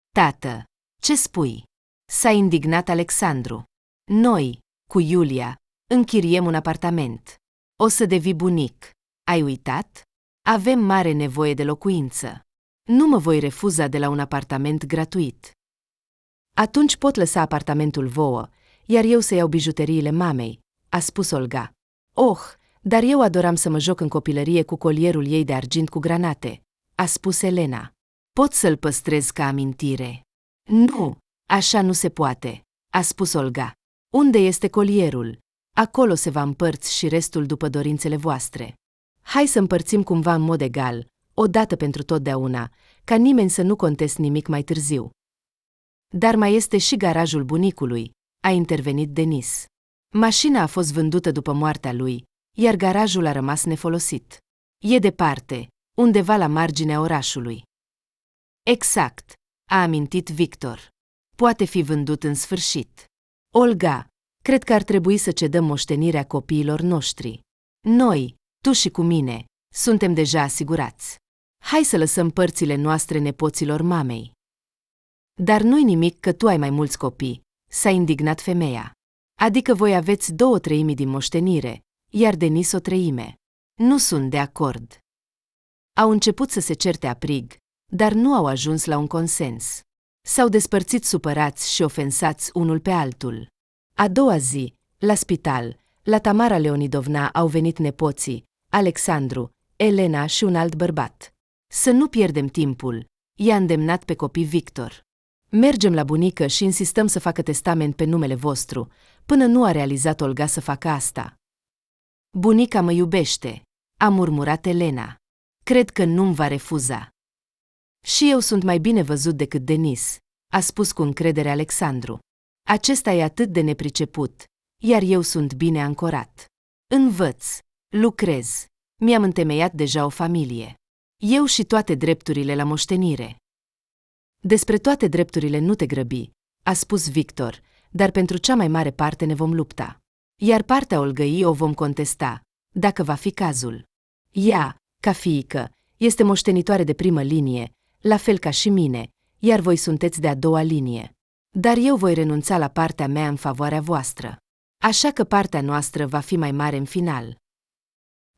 Tată, ce spui? S-a indignat Alexandru. Noi, cu Iulia, închiriem un apartament. O să devii bunic. Ai uitat? Avem mare nevoie de locuință. Nu mă voi refuza de la un apartament gratuit. Atunci pot lăsa apartamentul vouă, iar eu să iau bijuteriile mamei, a spus Olga. Oh, dar eu adoram să mă joc în copilărie cu colierul ei de argint cu granate, a spus Elena. Pot să-l păstrez ca amintire? Nu, așa nu se poate, a spus Olga. Unde este colierul? Acolo se va împărți și restul după dorințele voastre. Hai să împărțim cumva în mod egal, odată pentru totdeauna, ca nimeni să nu conteste nimic mai târziu. Dar mai este și garajul bunicului, a intervenit Denis. Mașina a fost vândută după moartea lui, iar garajul a rămas nefolosit. E departe, undeva la marginea orașului. Exact, a amintit Victor. Poate fi vândut în sfârșit. Olga, cred că ar trebui să cedăm moștenirea copiilor noștri. Noi, tu și cu mine, suntem deja asigurați. Hai să lăsăm părțile noastre nepoților mamei. Dar nu-i nimic că tu ai mai mulți copii, s-a indignat femeia. Adică voi aveți 2/3 din moștenire, iar Denis 1/3. Nu sunt de acord. Au început să se certe aprig, dar nu au ajuns la un consens. S-au despărțit supărați și ofensați unul pe altul. A doua zi, la spital, la Tamara Leonidovna au venit nepoții, Alexandru, Elena și un alt bărbat. Să nu pierdem timpul, i-a îndemnat pe copii Victor. Mergem la bunică și insistăm să facă testament pe numele vostru, până nu a realizat Olga să facă asta. Bunica mă iubește, a murmurat Elena. Cred că nu-mi va refuza. Și eu sunt mai bine văzut decât Denis, a spus cu încredere Alexandru. Acesta e atât de nepriceput, iar eu sunt bine ancorat. Învăț, lucrez, mi-am întemeiat deja o familie. Eu și toate drepturile la moștenire. Despre toate drepturile nu te grăbi, a spus Victor, dar pentru cea mai mare parte ne vom lupta. Iar partea Olgăii o vom contesta, dacă va fi cazul. Ea, ca fiică, este moștenitoare de primă linie, la fel ca și mine, iar voi sunteți de a doua linie. Dar eu voi renunța la partea mea în favoarea voastră. Așa că partea noastră va fi mai mare în final.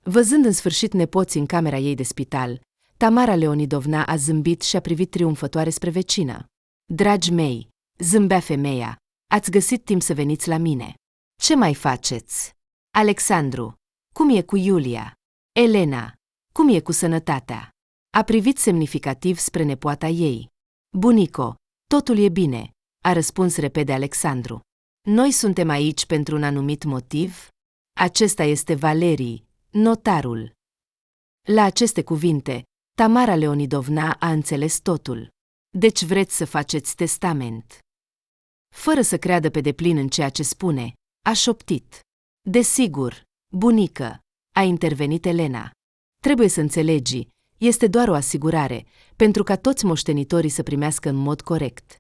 Văzând în sfârșit nepoții în camera ei de spital, Tamara Leonidovna a zâmbit și a privit triumfătoare spre vecină. Dragi mei, zâmbea femeia, ați găsit timp să veniți la mine. Ce mai faceți? Alexandru, cum e cu Iulia? Elena, cum e cu sănătatea? A privit semnificativ spre nepoata ei. Bunico, totul e bine, a răspuns repede Alexandru. Noi suntem aici pentru un anumit motiv? Acesta este Valerii, notarul. La aceste cuvinte, Tamara Leonidovna a înțeles totul. Deci vreți să faceți testament? Fără să creadă pe deplin în ceea ce spune, a șoptit. Desigur, bunică, a intervenit Elena. Trebuie să înțelegi, este doar o asigurare, pentru ca toți moștenitorii să primească în mod corect.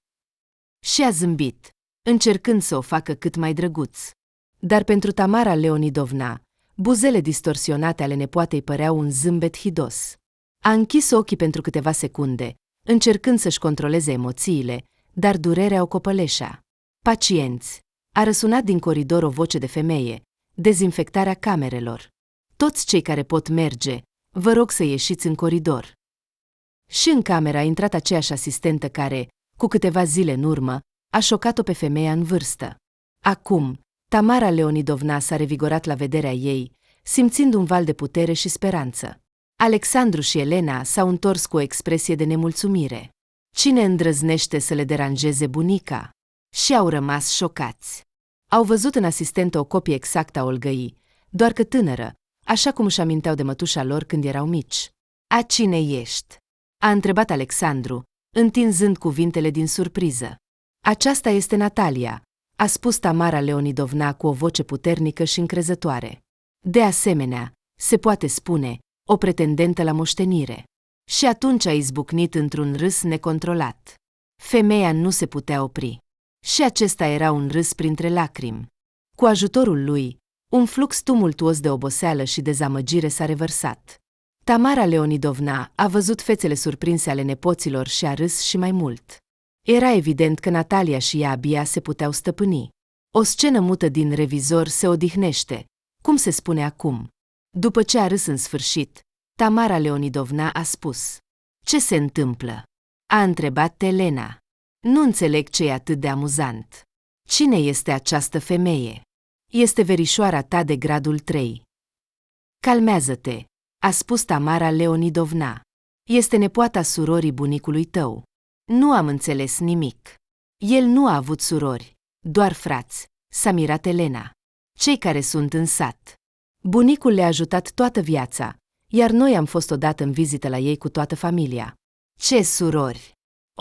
Și a zâmbit, încercând să o facă cât mai drăguț. Dar pentru Tamara Leonidovna, buzele distorsionate ale nepoatei păreau un zâmbet hidos. A închis ochii pentru câteva secunde, încercând să-și controleze emoțiile, dar durerea o copăleșea. Pacienți, a răsunat din coridor o voce de femeie, dezinfectarea camerelor. Toți cei care pot merge, vă rog să ieșiți în coridor. Și în cameră a intrat aceeași asistentă care, cu câteva zile în urmă, a șocat-o pe femeia în vârstă. Acum, Tamara Leonidovna s-a revigorat la vederea ei, simțind un val de putere și speranță. Alexandru și Elena s-au întors cu o expresie de nemulțumire. Cine îndrăznește să le deranjeze bunica? Și au rămas șocați. Au văzut în asistentă o copie exactă a Olgăii, doar că tânără, așa cum își aminteau de mătușa lor când erau mici. A cine ești? a întrebat Alexandru, întinzând cuvintele din surpriză. Aceasta este Natalia, a spus Tamara Leonidovna cu o voce puternică și încrezătoare. De asemenea, se poate spune, o pretendentă la moștenire. Și atunci a izbucnit într-un râs necontrolat. Femeia nu se putea opri. Și acesta era un râs printre lacrimi. Cu ajutorul lui, un flux tumultuos de oboseală și dezamăgire s-a revărsat. Tamara Leonidovna a văzut fețele surprinse ale nepoților și a râs și mai mult. Era evident că Natalia și ea abia se puteau stăpâni. O scenă mută din Revizor se odihnește, cum se spune acum. După ce a râs în sfârșit, Tamara Leonidovna a spus: "Ce se întâmplă?" a întrebat Elena. "Nu înțeleg ce e atât de amuzant. Cine este această femeie?" "Este verișoara ta de gradul 3. "Calmează-te," a spus Tamara Leonidovna. "Este nepoata surorii bunicului tău." "Nu am înțeles nimic." "El nu a avut surori, doar frați," s-a mirat Elena. "Cei care sunt în sat. Bunicul le-a ajutat toată viața, iar noi am fost odată în vizită la ei cu toată familia." "Ce surori?"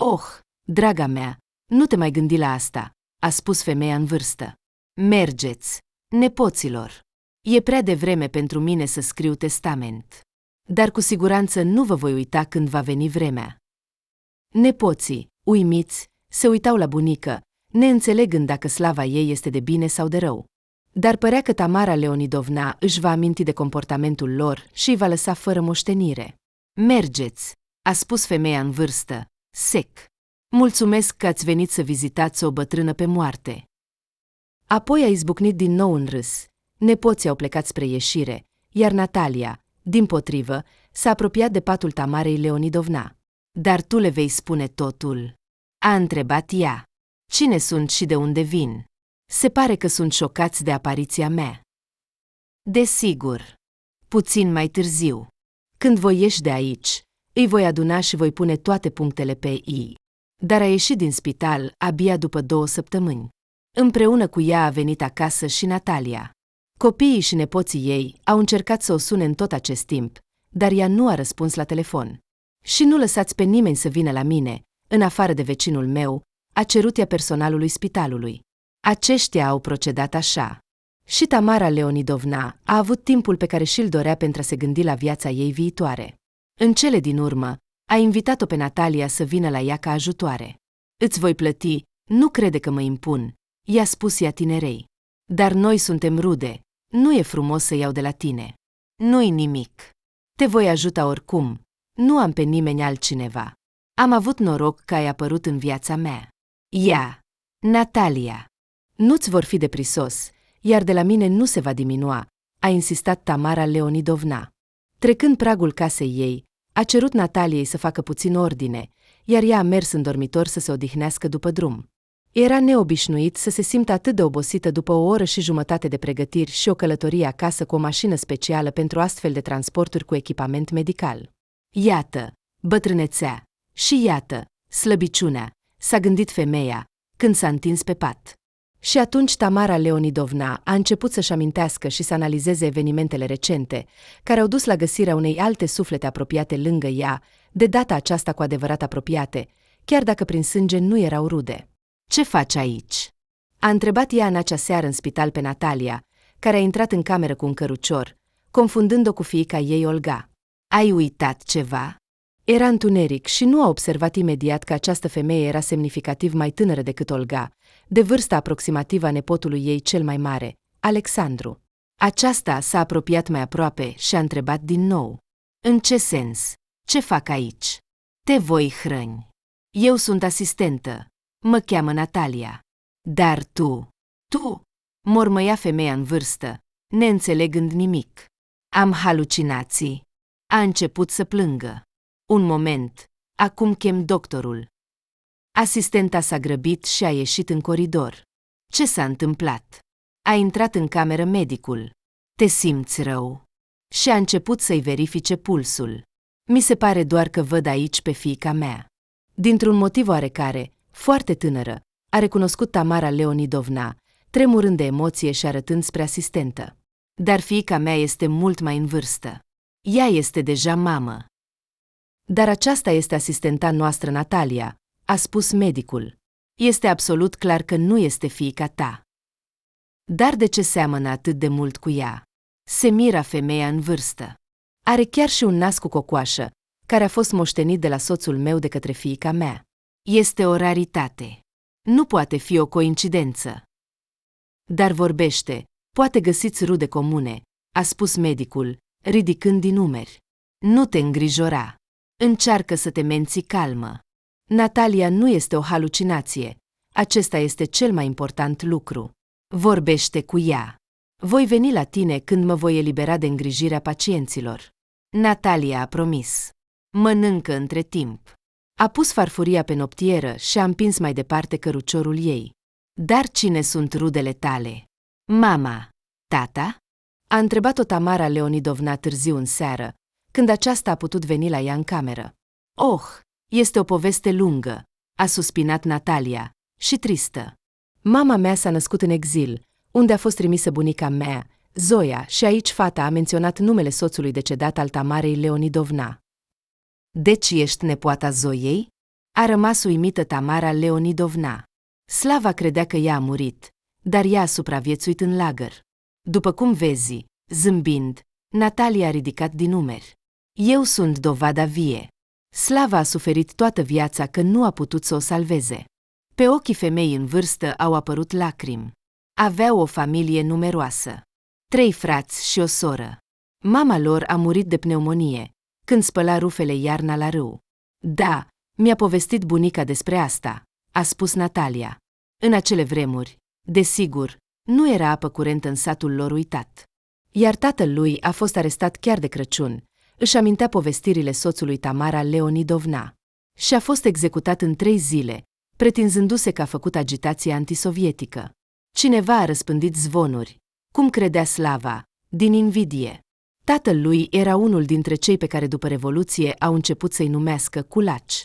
"Oh, draga mea, nu te mai gândi la asta," a spus femeia în vârstă. "Mergeți, nepoților. E prea devreme pentru mine să scriu testament. Dar cu siguranță nu vă voi uita când va veni vremea." Nepoții, uimiți, se uitau la bunică, neînțelegând dacă slava ei este de bine sau de rău. Dar părea că Tamara Leonidovna își va aminti de comportamentul lor și îi va lăsa fără moștenire. "Mergeți," a spus femeia în vârstă, sec. "Mulțumesc că ați venit să vizitați o bătrână pe moarte." Apoi a izbucnit din nou în râs. Nepoții au plecat spre ieșire, iar Natalia, dimpotrivă, s-a apropiat de patul Tamarei Leonidovna. "Dar tu le vei spune totul?" a întrebat ea. "Cine sunt și de unde vin? Se pare că sunt șocați de apariția mea." "Desigur. Puțin mai târziu. Când voi ieși de aici, îi voi aduna și voi pune toate punctele pe i." Dar a ieșit din spital abia după 2 săptămâni. Împreună cu ea a venit acasă și Natalia. Copiii și nepoții ei au încercat să o sune în tot acest timp, dar ea nu a răspuns la telefon. "Și nu lăsați pe nimeni să vină la mine, în afară de vecinul meu," a cerut ea personalului spitalului. Aceștia au procedat așa. Și Tamara Leonidovna a avut timpul pe care și-l dorea pentru a se gândi la viața ei viitoare. În cele din urmă, a invitat-o pe Natalia să vină la ea ca ajutoare. "Îți voi plăti, nu crede că mă impun," i-a spus ea tinerei. "Dar noi suntem rude, nu e frumos să iau de la tine." "Nu-i nimic. Te voi ajuta oricum, nu am pe nimeni altcineva. Am avut noroc că ai apărut în viața mea." "Ia, Natalia, nu-ți vor fi de prisos, iar de la mine nu se va diminua," a insistat Tamara Leonidovna. Trecând pragul casei ei, a cerut Nataliei să facă puțin ordine, iar ea a mers în dormitor să se odihnească după drum. Era neobișnuit să se simtă atât de obosită după 1 oră și jumătate de pregătiri și o călătorie acasă cu o mașină specială pentru astfel de transporturi cu echipament medical. Iată, bătrânețea, și iată, slăbiciunea, s-a gândit femeia, când s-a întins pe pat. Și atunci Tamara Leonidovna a început să-și amintească și să analizeze evenimentele recente, care au dus la găsirea unei alte suflete apropiate lângă ea, de data aceasta cu adevărat apropiate, chiar dacă prin sânge nu erau rude. "Ce faci aici?" a întrebat ea în acea seară în spital pe Natalia, care a intrat în cameră cu un cărucior, confundând-o cu fiica ei Olga. "Ai uitat ceva?" Era întuneric și nu a observat imediat că această femeie era semnificativ mai tânără decât Olga, de vârsta aproximativă a nepotului ei cel mai mare, Alexandru. Aceasta s-a apropiat mai aproape și a întrebat din nou: "În ce sens? Ce fac aici?" "Te voi hrăni. Eu sunt asistentă. Mă cheamă Natalia." "Dar tu?" mormăia femeia în vârstă, neînțelegând nimic. "Am halucinații." A început să plângă. "Un moment, acum chem doctorul." Asistenta s-a grăbit și a ieșit în coridor. "Ce s-a întâmplat?" A intrat în cameră medicul. "Te simți rău?" Și a început să-i verifice pulsul. "Mi se pare doar că văd aici pe fiica mea." Dintr-un motiv oarecare, foarte tânără, a recunoscut Tamara Leonidovna, tremurând de emoție și arătând spre asistentă. "Dar fiica mea este mult mai în vârstă. Ea este deja mamă." Dar aceasta este asistenta noastră, Natalia, a spus medicul. Este absolut clar că nu este fiica ta. Dar de ce seamănă atât de mult cu ea? Se mira femeia în vârstă. Are chiar și un nas cu cocoașă, care a fost moștenit de la soțul meu de către fiica mea. Este o raritate. Nu poate fi o coincidență. Dar vorbește, poate găsiți rude comune, a spus medicul, ridicând din umeri. Nu te îngrijora. Încearcă să te menții calmă. Natalia nu este o halucinație. Acesta este cel mai important lucru. Vorbește cu ea. Voi veni la tine când mă voi elibera de îngrijirea pacienților. Natalia a promis. Mănâncă între timp. A pus farfuria pe noptieră și a împins mai departe căruciorul ei. Dar cine sunt rudele tale? Mama. Tata? A întrebat-o Tamara Leonidovna târziu în seară, când aceasta a putut veni la ea în cameră. Oh, este o poveste lungă, a suspinat Natalia, și tristă. Mama mea s-a născut în exil, unde a fost trimisă bunica mea, Zoia, și aici fata a menționat numele soțului decedat al Tamarei Leonidovna. Deci ești nepoata Zoiei? A rămas uimită Tamara Leonidovna. Slava credea că ea a murit, dar ea a supraviețuit în lagăr. După cum vezi, zâmbind, Natalia a ridicat din umeri. Eu sunt dovada vie. Slava a suferit toată viața că nu a putut să o salveze. Pe ochii femeii în vârstă au apărut lacrimi. Aveau o familie numeroasă. 3 frați și o soră. Mama lor a murit de pneumonie, când spăla rufele iarna la râu. Da, mi-a povestit bunica despre asta, a spus Natalia. În acele vremuri, desigur, nu era apă curentă în satul lor uitat. Iar tatăl lui a fost arestat chiar de Crăciun, își amintea povestirile soțului Tamara Leonidovna. Și a fost executat în 3 zile, pretinzându-se că a făcut agitație antisovietică. Cineva a răspândit zvonuri, cum credea Slava, din invidie. Tatăl lui era unul dintre cei pe care după Revoluție au început să-i numească culaci.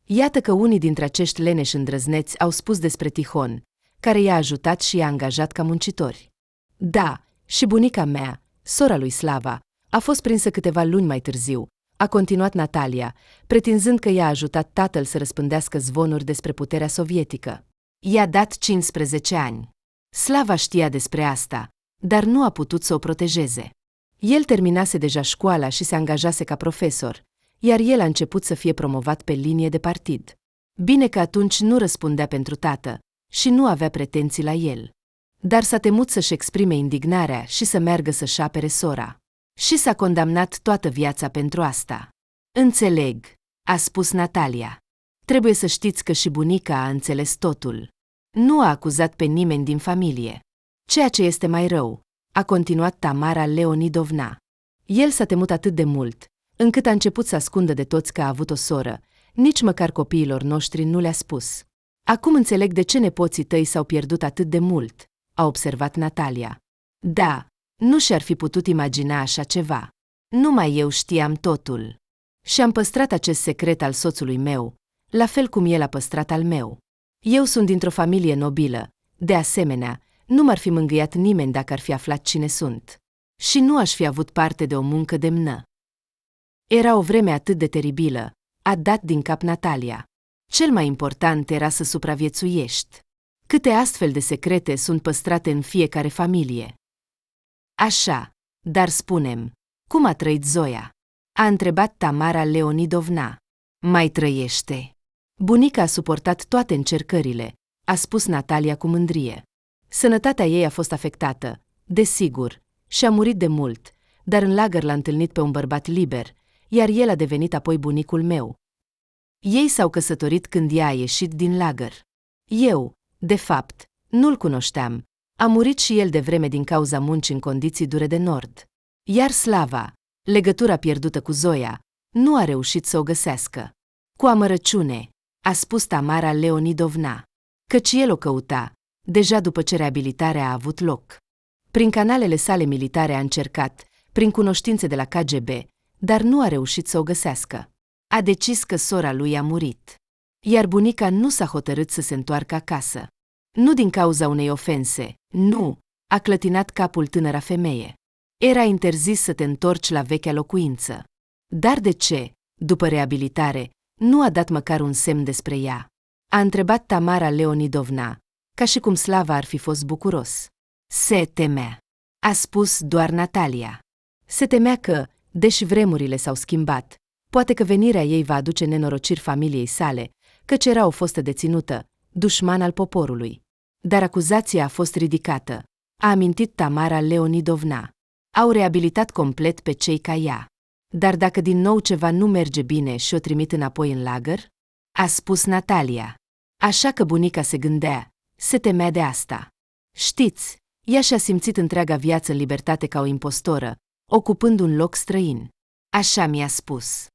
Iată că unii dintre acești leneși îndrăzneți au spus despre Tihon, care i-a ajutat și i-a angajat ca muncitori. Da, și bunica mea, sora lui Slava, a fost prinsă câteva luni mai târziu, a continuat Natalia, pretinzând că i-a ajutat tatăl să răspândească zvonuri despre puterea sovietică. I-a dat 15 ani. Slava știa despre asta, dar nu a putut să o protejeze. El terminase deja școala și se angajase ca profesor, iar el a început să fie promovat pe linie de partid. Bine că atunci nu răspundea pentru tată și nu avea pretenții la el. Dar s-a temut să-și exprime indignarea și să meargă să-și apere sora. Și s-a condamnat toată viața pentru asta. Înțeleg, a spus Natalia. Trebuie să știți că și bunica a înțeles totul. Nu a acuzat pe nimeni din familie. Ceea ce este mai rău, a continuat Tamara Leonidovna. El s-a temut atât de mult, încât a început să ascundă de toți că a avut o soră, nici măcar copiilor noștri nu le-a spus. Acum înțeleg de ce nepoții tăi s-au pierdut atât de mult, a observat Natalia. Da, nu și-ar fi putut imagina așa ceva. Numai eu știam totul. Și am păstrat acest secret al soțului meu, la fel cum el a păstrat al meu. Eu sunt dintr-o familie nobilă, de asemenea, nu m-ar fi mângâiat nimeni dacă ar fi aflat cine sunt. Și nu aș fi avut parte de o muncă demnă. Era o vreme atât de teribilă, a dat din cap Natalia. Cel mai important era să supraviețuiești. Câte astfel de secrete sunt păstrate în fiecare familie. Așa, dar spune-mi, cum a trăit Zoia? A întrebat Tamara Leonidovna. Mai trăiește. Bunica a suportat toate încercările, a spus Natalia cu mândrie. Sănătatea ei a fost afectată, desigur, și a murit de mult, dar în lagăr l-a întâlnit pe un bărbat liber, iar el a devenit apoi bunicul meu. Ei s-au căsătorit când ea a ieșit din lagăr. Eu, de fapt, nu-l cunoșteam. A murit și el devreme din cauza muncii în condiții dure de nord. Iar Slava, legătura pierdută cu Zoia, nu a reușit să o găsească. Cu amărăciune, a spus Tamara Leonidovna, căci el o căuta, deja după ce reabilitarea a avut loc. Prin canalele sale militare a încercat, prin cunoștințe de la KGB, dar nu a reușit să o găsească. A decis că sora lui a murit. Iar bunica nu s-a hotărât să se întoarcă acasă. Nu din cauza unei ofense, nu, a clătinat capul tânăra femeie. Era interzis să te întorci la vechea locuință. Dar de ce? După reabilitare, nu a dat măcar un semn despre ea. A întrebat Tamara Leonidovna, ca și cum Slava ar fi fost bucuros. Se temea. A spus doar Natalia. Se temea că, deși vremurile s-au schimbat, poate că venirea ei va aduce nenorociri familiei sale, căci era o fostă deținută, dușman al poporului. Dar acuzația a fost ridicată, a amintit Tamara Leonidovna. Au reabilitat complet pe cei ca ea. Dar dacă din nou ceva nu merge bine și o trimit înapoi în lagăr? A spus Natalia. Așa că bunica se gândea, se temea de asta. Știți, ea și-a simțit întreaga viață în libertate ca o impostoră, ocupând un loc străin. Așa mi-a spus.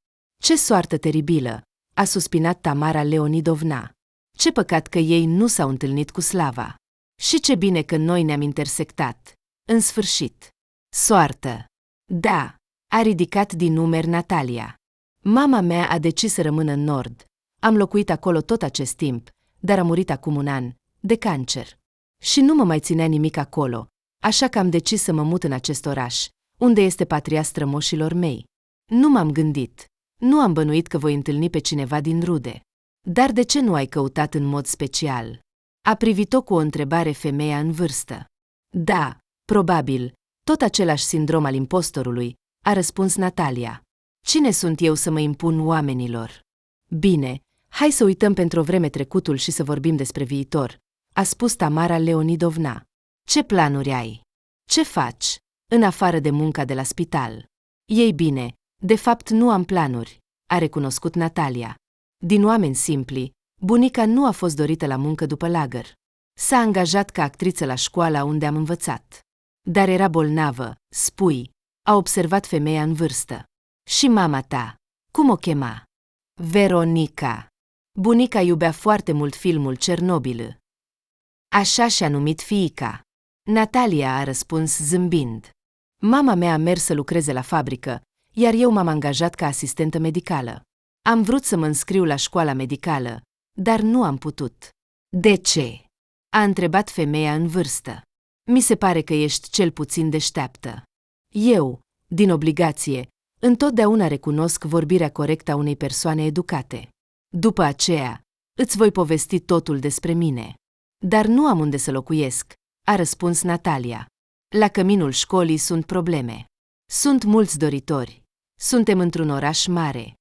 Ce soartă teribilă, a suspinat Tamara Leonidovna. Ce păcat că ei nu s-au întâlnit cu Slava. Și ce bine că noi ne-am intersectat. În sfârșit. Soartă. Da, a ridicat din umeri Natalia. Mama mea a decis să rămână în nord. Am locuit acolo tot acest timp, dar a murit acum un an, de cancer. Și nu mă mai ținea nimic acolo, așa că am decis să mă mut în acest oraș, unde este patria strămoșilor mei. Nu m-am gândit, nu am bănuit că voi întâlni pe cineva din rude. Dar de ce nu ai căutat în mod special? A privit-o cu o întrebare femeia în vârstă. Da, probabil, tot același sindrom al impostorului, a răspuns Natalia. Cine sunt eu să mă impun oamenilor? Bine, hai să uităm pentru o vreme trecutul și să vorbim despre viitor, a spus Tamara Leonidovna. Ce planuri ai? Ce faci, în afară de munca de la spital? Ei bine, de fapt nu am planuri, a recunoscut Natalia. Din oameni simpli, bunica nu a fost dorită la muncă după lagăr. S-a angajat ca actriță la școala unde am învățat. Dar era bolnavă, spui, a observat femeia în vârstă. Și mama ta, cum o chema? Veronica. Bunica iubea foarte mult filmul Cernobil. Așa și-a numit fiica. Natalia a răspuns zâmbind. Mama mea a mers să lucreze la fabrică, iar eu m-am angajat ca asistentă medicală. Am vrut să mă înscriu la școala medicală, dar nu am putut. De ce? A întrebat femeia în vârstă. Mi se pare că ești cel puțin deșteaptă. Eu, din obligație, întotdeauna recunosc vorbirea corectă a unei persoane educate. După aceea, îți voi povesti totul despre mine. Dar nu am unde să locuiesc, a răspuns Natalia. La căminul școlii sunt probleme. Sunt mulți doritori. Suntem într-un oraș mare.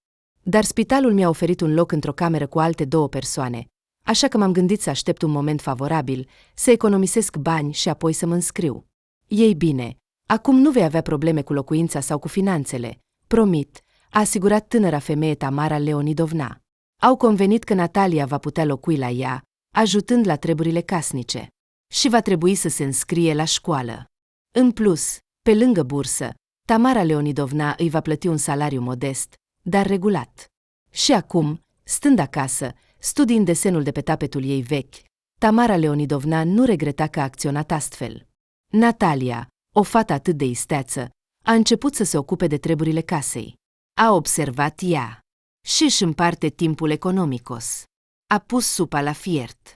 Dar spitalul mi-a oferit un loc într-o cameră cu alte 2 persoane, așa că m-am gândit să aștept un moment favorabil, să economisesc bani și apoi să mă înscriu. Ei bine, acum nu vei avea probleme cu locuința sau cu finanțele, promit, a asigurat tânăra femeie Tamara Leonidovna. Au convenit că Natalia va putea locui la ea, ajutând la treburile casnice. Și va trebui să se înscrie la școală. În plus, pe lângă bursă, Tamara Leonidovna îi va plăti un salariu modest, dar regulat. Și acum, stând acasă, studiind desenul de pe tapetul ei vechi, Tamara Leonidovna nu regreta că a acționat astfel. Natalia, o fată atât de isteață, a început să se ocupe de treburile casei. A observat ea. Și își împarte timpul economicos. A pus supa la fiert.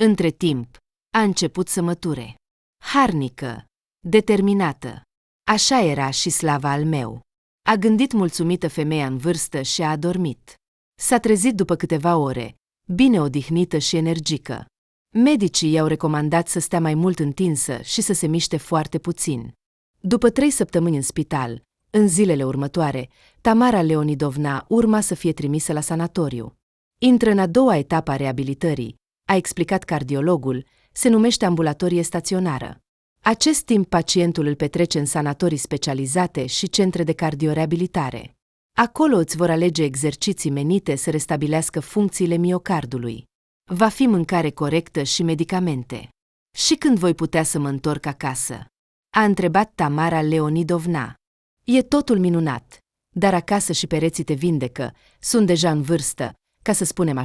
Între timp, a început să măture. Harnică, determinată. Așa era și Slava al meu. A gândit mulțumită femeia în vârstă și a adormit. S-a trezit după câteva ore, bine odihnită și energică. Medicii i-au recomandat să stea mai mult întinsă și să se miște foarte puțin. După 3 săptămâni în spital, în zilele următoare, Tamara Leonidovna urma să fie trimisă la sanatoriu. Intră în a 2-a etapă a reabilitării, a explicat cardiologul, se numește ambulatorie staționară. Acest timp pacientul îl petrece în sanatorii specializate și centre de cardioreabilitare. Acolo îți vor alege exerciții menite să restabilească funcțiile miocardului. Va fi mâncare corectă și medicamente. Și când voi putea să mă întorc acasă? A întrebat Tamara Leonidovna. E totul minunat, dar acasă și pereții te vindecă, sunt deja în vârstă, ca să spunem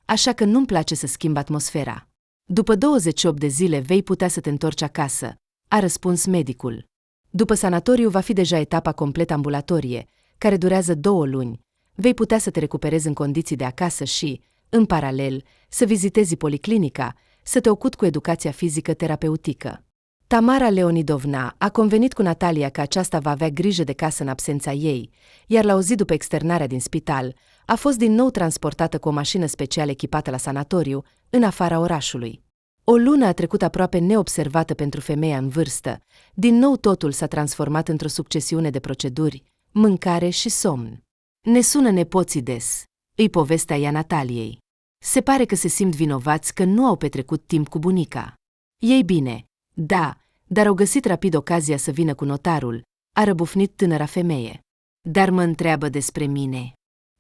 așa că nu-mi place să schimb atmosfera. După 28 de zile vei putea să te întorci acasă, a răspuns medicul. După sanatoriu va fi deja etapa complet ambulatorie, care durează 2 luni. Vei putea să te recuperezi în condiții de acasă și, în paralel, să vizitezi policlinica, să te ocupi cu educația fizică terapeutică. Tamara Leonidovna a convenit cu Natalia că aceasta va avea grijă de casă în absența ei, iar la o zi după externarea din spital, a fost din nou transportată cu o mașină special echipată la sanatoriu, în afara orașului. O lună a trecut aproape neobservată pentru femeia în vârstă. Din nou totul s-a transformat într-o succesiune de proceduri, mâncare și somn. Ne sună nepoții des, îi povestea ea Nataliei. Se pare că se simt vinovați că nu au petrecut timp cu bunica. Ei bine, da, dar au găsit rapid ocazia să vină cu notarul, a răbufnit tânăra femeie. Dar mă întreabă despre mine.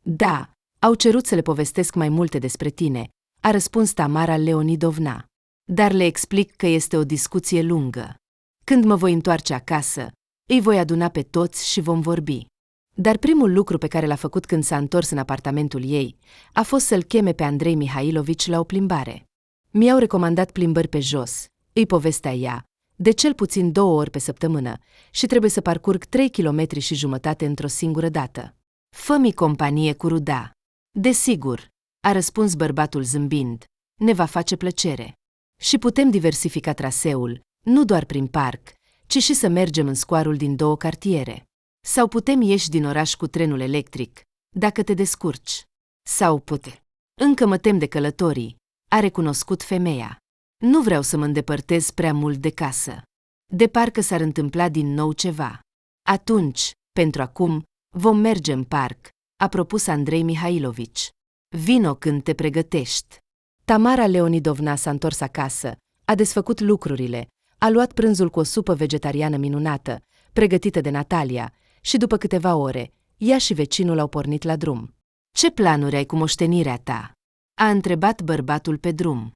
Da, au cerut să le povestesc mai multe despre tine, a răspuns Tamara Leonidovna. Dar le explic că este o discuție lungă. Când mă voi întoarce acasă, îi voi aduna pe toți și vom vorbi. Dar primul lucru pe care l-a făcut când s-a întors în apartamentul ei a fost să-l cheme pe Andrei Mihailovici la o plimbare. Mi-au recomandat plimbări pe jos, îi povestea ea, de cel puțin 2 ori pe săptămână și trebuie să parcurg 3,5 km într-o singură dată. Fă-mi companie cu ruda. Desigur, a răspuns bărbatul zâmbind, ne va face plăcere. Și putem diversifica traseul, nu doar prin parc, ci și să mergem în scoarul din 2 cartiere. Sau putem ieși din oraș cu trenul electric, dacă te descurci. Sau pute. Încă mă tem de călătorii, a recunoscut femeia. Nu vreau să mă îndepărtez prea mult de casă. De parcă s-ar întâmpla din nou ceva. Atunci, pentru acum, vom merge în parc, a propus Andrei Mihailovici. Vino când te pregătești. Tamara Leonidovna s-a întors acasă, a desfăcut lucrurile, a luat prânzul cu o supă vegetariană minunată, pregătită de Natalia, și după câteva ore, ea și vecinul au pornit la drum. Ce planuri ai cu moștenirea ta? A întrebat bărbatul pe drum.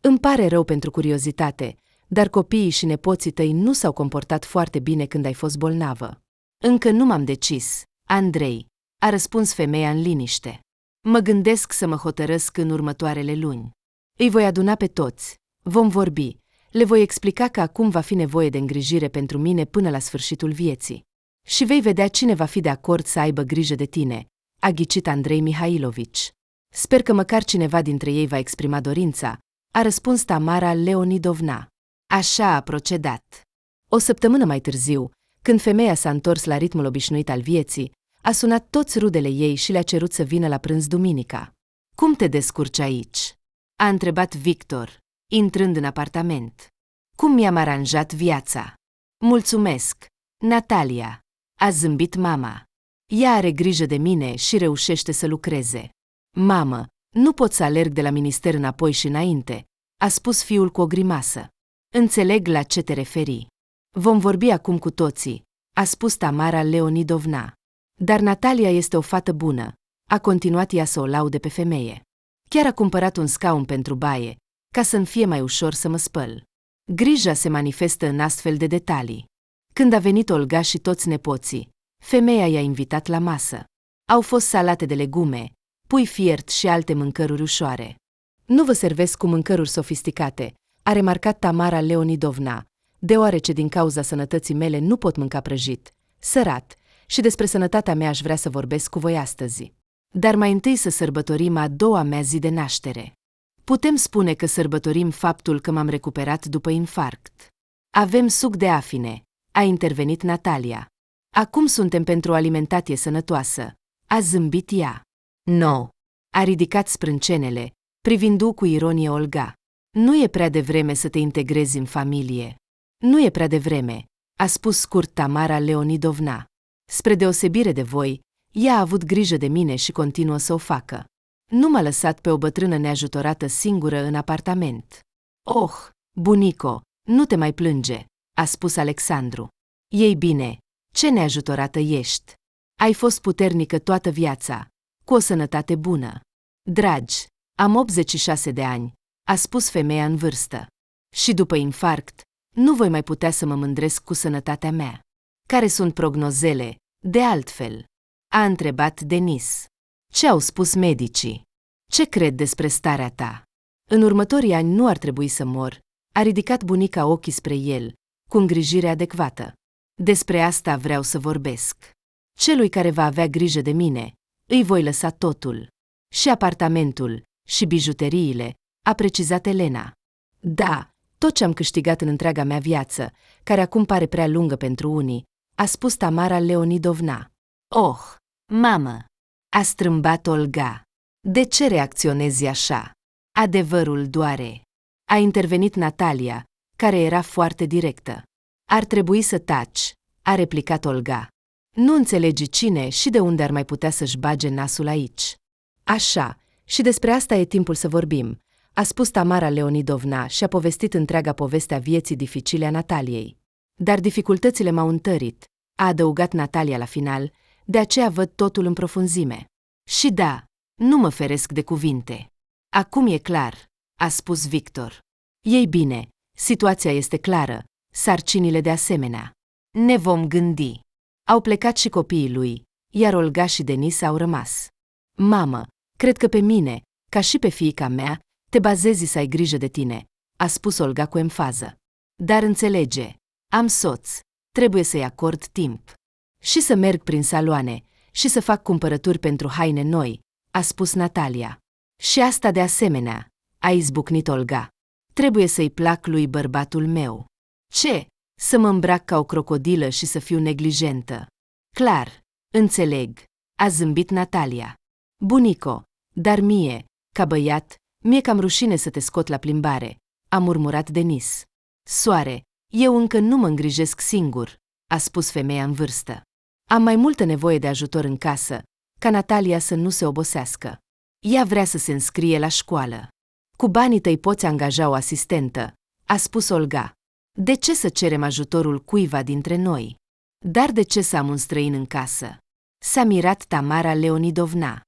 Îmi pare rău pentru curiozitate, dar copiii și nepoții tăi nu s-au comportat foarte bine când ai fost bolnavă. Încă nu m-am decis, Andrei, a răspuns femeia în liniște. Mă gândesc să mă hotărăsc în următoarele luni. Îi voi aduna pe toți, vom vorbi, le voi explica că acum va fi nevoie de îngrijire pentru mine până la sfârșitul vieții. Și vei vedea cine va fi de acord să aibă grijă de tine, a ghicit Andrei Mihailovici. Sper că măcar cineva dintre ei va exprima dorința, a răspuns Tamara Leonidovna. Așa a procedat. O săptămână mai târziu, când femeia s-a întors la ritmul obișnuit al vieții, a sunat toți rudele ei și le-a cerut să vină la prânz duminica. Cum te descurci aici? A întrebat Victor, intrând în apartament. Cum mi-am aranjat viața? Mulțumesc, Natalia, a zâmbit mama. Ea are grijă de mine și reușește să lucreze. Mamă, nu pot să alerg de la minister înapoi și înainte, a spus fiul cu o grimasă. Înțeleg la ce te referi. Vom vorbi acum cu toții, a spus Tamara Leonidovna. Dar Natalia este o fată bună, a continuat ea să o laude pe femeie. Chiar a cumpărat un scaun pentru baie, ca să-mi fie mai ușor să mă spăl. Grija se manifestă în astfel de detalii. Când a venit Olga și toți nepoții, femeia i-a invitat la masă. Au fost salate de legume, pui fiert și alte mâncăruri ușoare. Nu vă servesc cu mâncăruri sofisticate, a remarcat Tamara Leonidovna, deoarece din cauza sănătății mele nu pot mânca prăjit, sărat, și despre sănătatea mea aș vrea să vorbesc cu voi astăzi. Dar mai întâi să sărbătorim a 2-a mea zi de naștere. Putem spune că sărbătorim faptul că m-am recuperat după infarct. Avem suc de afine, a intervenit Natalia. Acum suntem pentru o alimentație sănătoasă, a zâmbit ea. No, a ridicat sprâncenele, privindu cu ironie Olga. Nu e prea devreme să te integrezi în familie. Nu e prea devreme, a spus scurt Tamara Leonidovna. Spre deosebire de voi, ea a avut grijă de mine și continuă să o facă. Nu m-a lăsat pe o bătrână neajutorată singură în apartament. Oh, bunico, nu te mai plânge, a spus Alexandru. Ei bine, ce neajutorată ești. Ai fost puternică toată viața, cu o sănătate bună. Dragi, am 86 de ani, a spus femeia în vârstă. Și după infarct, nu voi mai putea să mă mândresc cu sănătatea mea. Care sunt prognozele, de altfel? A întrebat Denis. Ce au spus medicii? Ce cred despre starea ta? În următorii ani nu ar trebui să mor, a ridicat bunica ochii spre el, cu îngrijire adecvată. Despre asta vreau să vorbesc. Celui care va avea grijă de mine, îi voi lăsa totul. Și apartamentul, și bijuteriile, a precizat Elena. Da, tot ce am câștigat în întreaga mea viață, care acum pare prea lungă pentru unii, a spus Tamara Leonidovna. Oh, mamă! A strâmbat Olga. De ce reacționezi așa? Adevărul doare. A intervenit Natalia, care era foarte directă. Ar trebui să taci, a replicat Olga. Nu înțelegi cine și de unde ar mai putea să-și bage nasul aici. Așa, și despre asta e timpul să vorbim, a spus Tamara Leonidovna și a povestit întreaga poveste a vieții dificile a Nataliei. Dar dificultățile m-au întărit, a adăugat Natalia la final, de aceea văd totul în profunzime. Și da, nu mă feresc de cuvinte. Acum e clar, a spus Victor. Ei bine, situația este clară, sarcinile de asemenea. Ne vom gândi. Au plecat și copiii lui, iar Olga și Denis au rămas. Mamă, cred că pe mine, ca și pe fiica mea, te bazezi să ai grijă de tine, a spus Olga cu emfază. Dar înțelege, am soț, trebuie să-i acord timp. Și să merg prin saloane, și să fac cumpărături pentru haine noi, a spus Natalia. Și asta de asemenea, a izbucnit Olga. Trebuie să-i plac lui bărbatul meu. Ce? Să mă îmbrac ca o crocodilă și să fiu neglijentă. Clar, înțeleg, a zâmbit Natalia. Bunico, dar mie, ca băiat, mie cam rușine să te scot la plimbare, a murmurat Denis. Soare, eu încă nu mă îngrijesc singur, a spus femeia în vârstă. Am mai multă nevoie de ajutor în casă, ca Natalia să nu se obosească. Ea vrea să se înscrie la școală. Cu banii tăi poți angaja o asistentă, a spus Olga. De ce să cerem ajutorul cuiva dintre noi? Dar de ce să am un străin în casă? S-a mirat Tamara Leonidovna.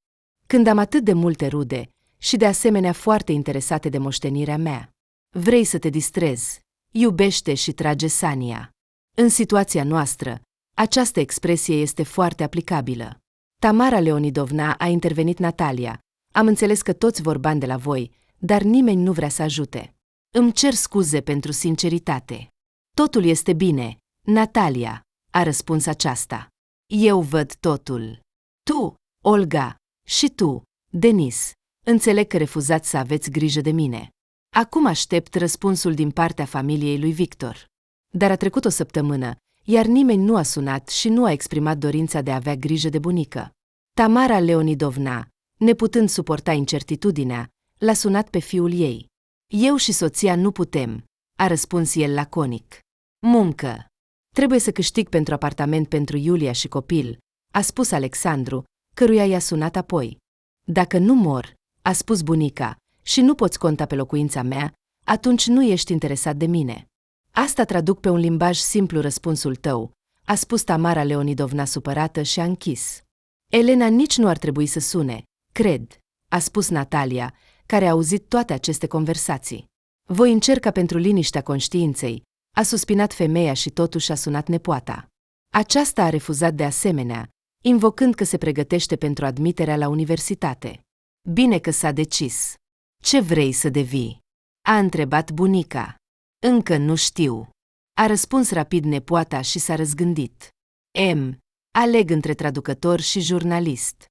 Când am atât de multe rude și de asemenea foarte interesate de moștenirea mea. Vrei să te distrezi, iubește și trage sania. În situația noastră, această expresie este foarte aplicabilă. Tamara Leonidovna, a intervenit Natalia. Am înțeles că toți vor bani de la voi, dar nimeni nu vrea să ajute. Îmi cer scuze pentru sinceritate. Totul este bine, Natalia, a răspuns aceasta. Eu văd totul. Tu, Olga, și tu, Denis, înțeleg că refuzați să aveți grijă de mine. Acum aștept răspunsul din partea familiei lui Victor. Dar a trecut o săptămână, iar nimeni nu a sunat și nu a exprimat dorința de a avea grijă de bunică. Tamara Leonidovna, neputând suporta incertitudinea, l-a sunat pe fiul ei. Eu și soția nu putem, a răspuns el laconic. Muncă. Trebuie să câștig pentru apartament pentru Iulia și copil, a spus Alexandru, căruia i-a sunat apoi. Dacă nu mor, a spus bunica, și nu poți conta pe locuința mea, atunci nu ești interesat de mine. Asta traduc pe un limbaj simplu răspunsul tău, a spus Tamara Leonidovna supărată și a închis. Elena nici nu ar trebui să sune, cred, a spus Natalia, care a auzit toate aceste conversații. Voi încerca pentru liniștea conștiinței, a suspinat femeia și totuși a sunat nepoata. Aceasta a refuzat de asemenea, invocând că se pregătește pentru admiterea la universitate. Bine că s-a decis. Ce vrei să devii? A întrebat bunica. Încă nu știu. A răspuns rapid nepoata și s-a răzgândit. Aleg între traducător și jurnalist.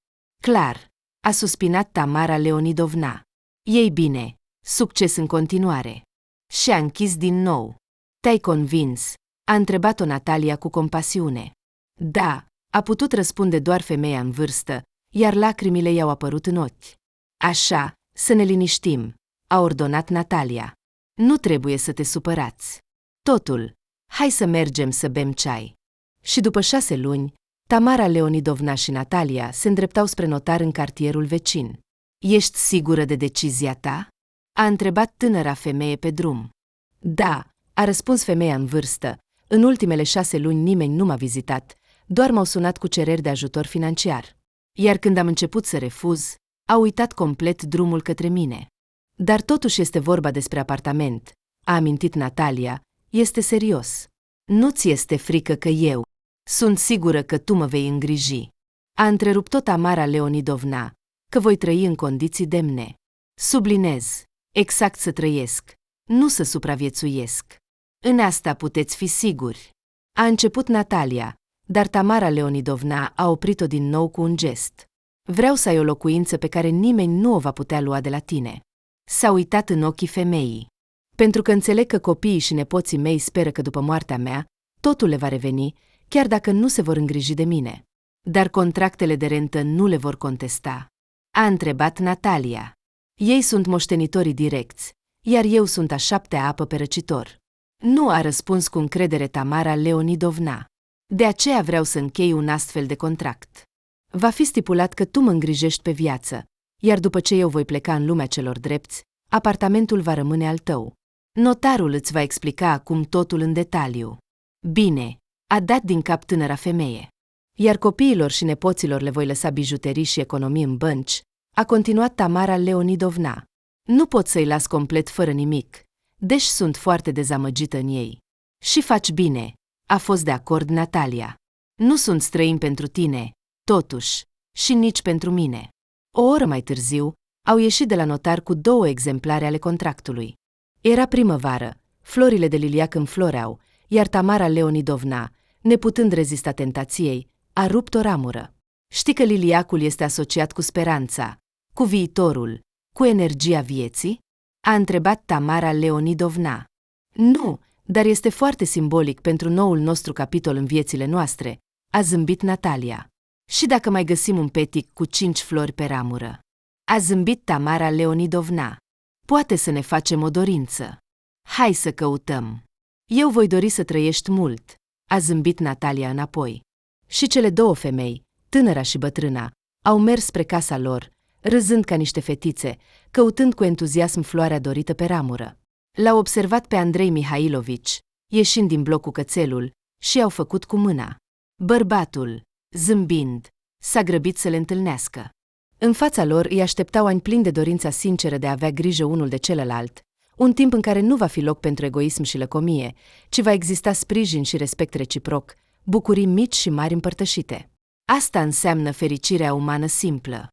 Clar, a suspinat Tamara Leonidovna. Ei bine, succes în continuare. Și a închis din nou. Te-ai convins? A întrebat-o Natalia cu compasiune. Da, a putut răspunde doar femeia în vârstă, iar lacrimile i-au apărut în ochi. Așa, să ne liniștim, a ordonat Natalia. Nu trebuie să te supărați. Totul, hai să mergem să bem ceai. Și după 6 luni, Tamara Leonidovna și Natalia se îndreptau spre notar în cartierul vecin. Ești sigură de decizia ta? A întrebat tânăra femeie pe drum. Da, a răspuns femeia în vârstă. În ultimele 6 luni nimeni nu m-a vizitat, doar m-au sunat cu cereri de ajutor financiar. Iar când am început să refuz, a uitat complet drumul către mine. Dar totuși este vorba despre apartament, a amintit Natalia, este serios. Nu-ți este frică că eu sunt sigură că tu mă vei îngriji. A întrerupt-o Tamara Leonidovna, că voi trăi în condiții demne. Sublinez, exact să trăiesc, nu să supraviețuiesc. În asta puteți fi siguri. A început Natalia, dar Tamara Leonidovna a oprit-o din nou cu un gest. Vreau să ai o locuință pe care nimeni nu o va putea lua de la tine. S-a uitat în ochii femeii. Pentru că înțeleg că copiii și nepoții mei speră că după moartea mea, totul le va reveni, chiar dacă nu se vor îngriji de mine. Dar contractele de rentă nu le vor contesta. A întrebat Natalia. Ei sunt moștenitorii direcți, iar eu sunt a 7-a apă pe răcitor. Nu, a răspuns cu încredere Tamara Leonidovna. De aceea vreau să închei un astfel de contract. Va fi stipulat că tu mă îngrijești pe viață, iar după ce eu voi pleca în lumea celor drepți, apartamentul va rămâne al tău. Notarul îți va explica acum totul în detaliu. Bine, a dat din cap tânăra femeie. Iar copiilor și nepoților le voi lăsa bijuterii și economii în bănci, a continuat Tamara Leonidovna. Nu pot să-i las complet fără nimic, deși sunt foarte dezamăgită în ei. Și faci bine, a fost de acord Natalia. Nu sunt străin pentru tine, totuși, și nici pentru mine. O oră mai târziu, au ieșit de la notar cu 2 exemplare ale contractului. Era primăvară, florile de liliac înfloreau, iar Tamara Leonidovna, neputând rezista tentației, a rupt o ramură. Știi că liliacul este asociat cu speranța, cu viitorul, cu energia vieții? A întrebat Tamara Leonidovna. Nu, dar este foarte simbolic pentru noul nostru capitol în viețile noastre, a zâmbit Natalia. Și dacă mai găsim un petic cu 5 flori pe ramură? A zâmbit Tamara Leonidovna. Poate să ne facem o dorință. Hai să căutăm. Eu voi dori să trăiești mult, a zâmbit Natalia înapoi. Și cele 2 femei, tânăra și bătrâna, au mers spre casa lor, râzând ca niște fetițe, căutând cu entuziasm floarea dorită pe ramură. L-au observat pe Andrei Mihailovici, ieșind din bloc cu cățelul, și i-au făcut cu mâna. Bărbatul, zâmbind, s-a grăbit să le întâlnească. În fața lor îi așteptau ani plini de dorința sinceră de a avea grijă unul de celălalt, un timp în care nu va fi loc pentru egoism și lăcomie, ci va exista sprijin și respect reciproc, bucurii mici și mari împărtășite. Asta înseamnă fericirea umană simplă.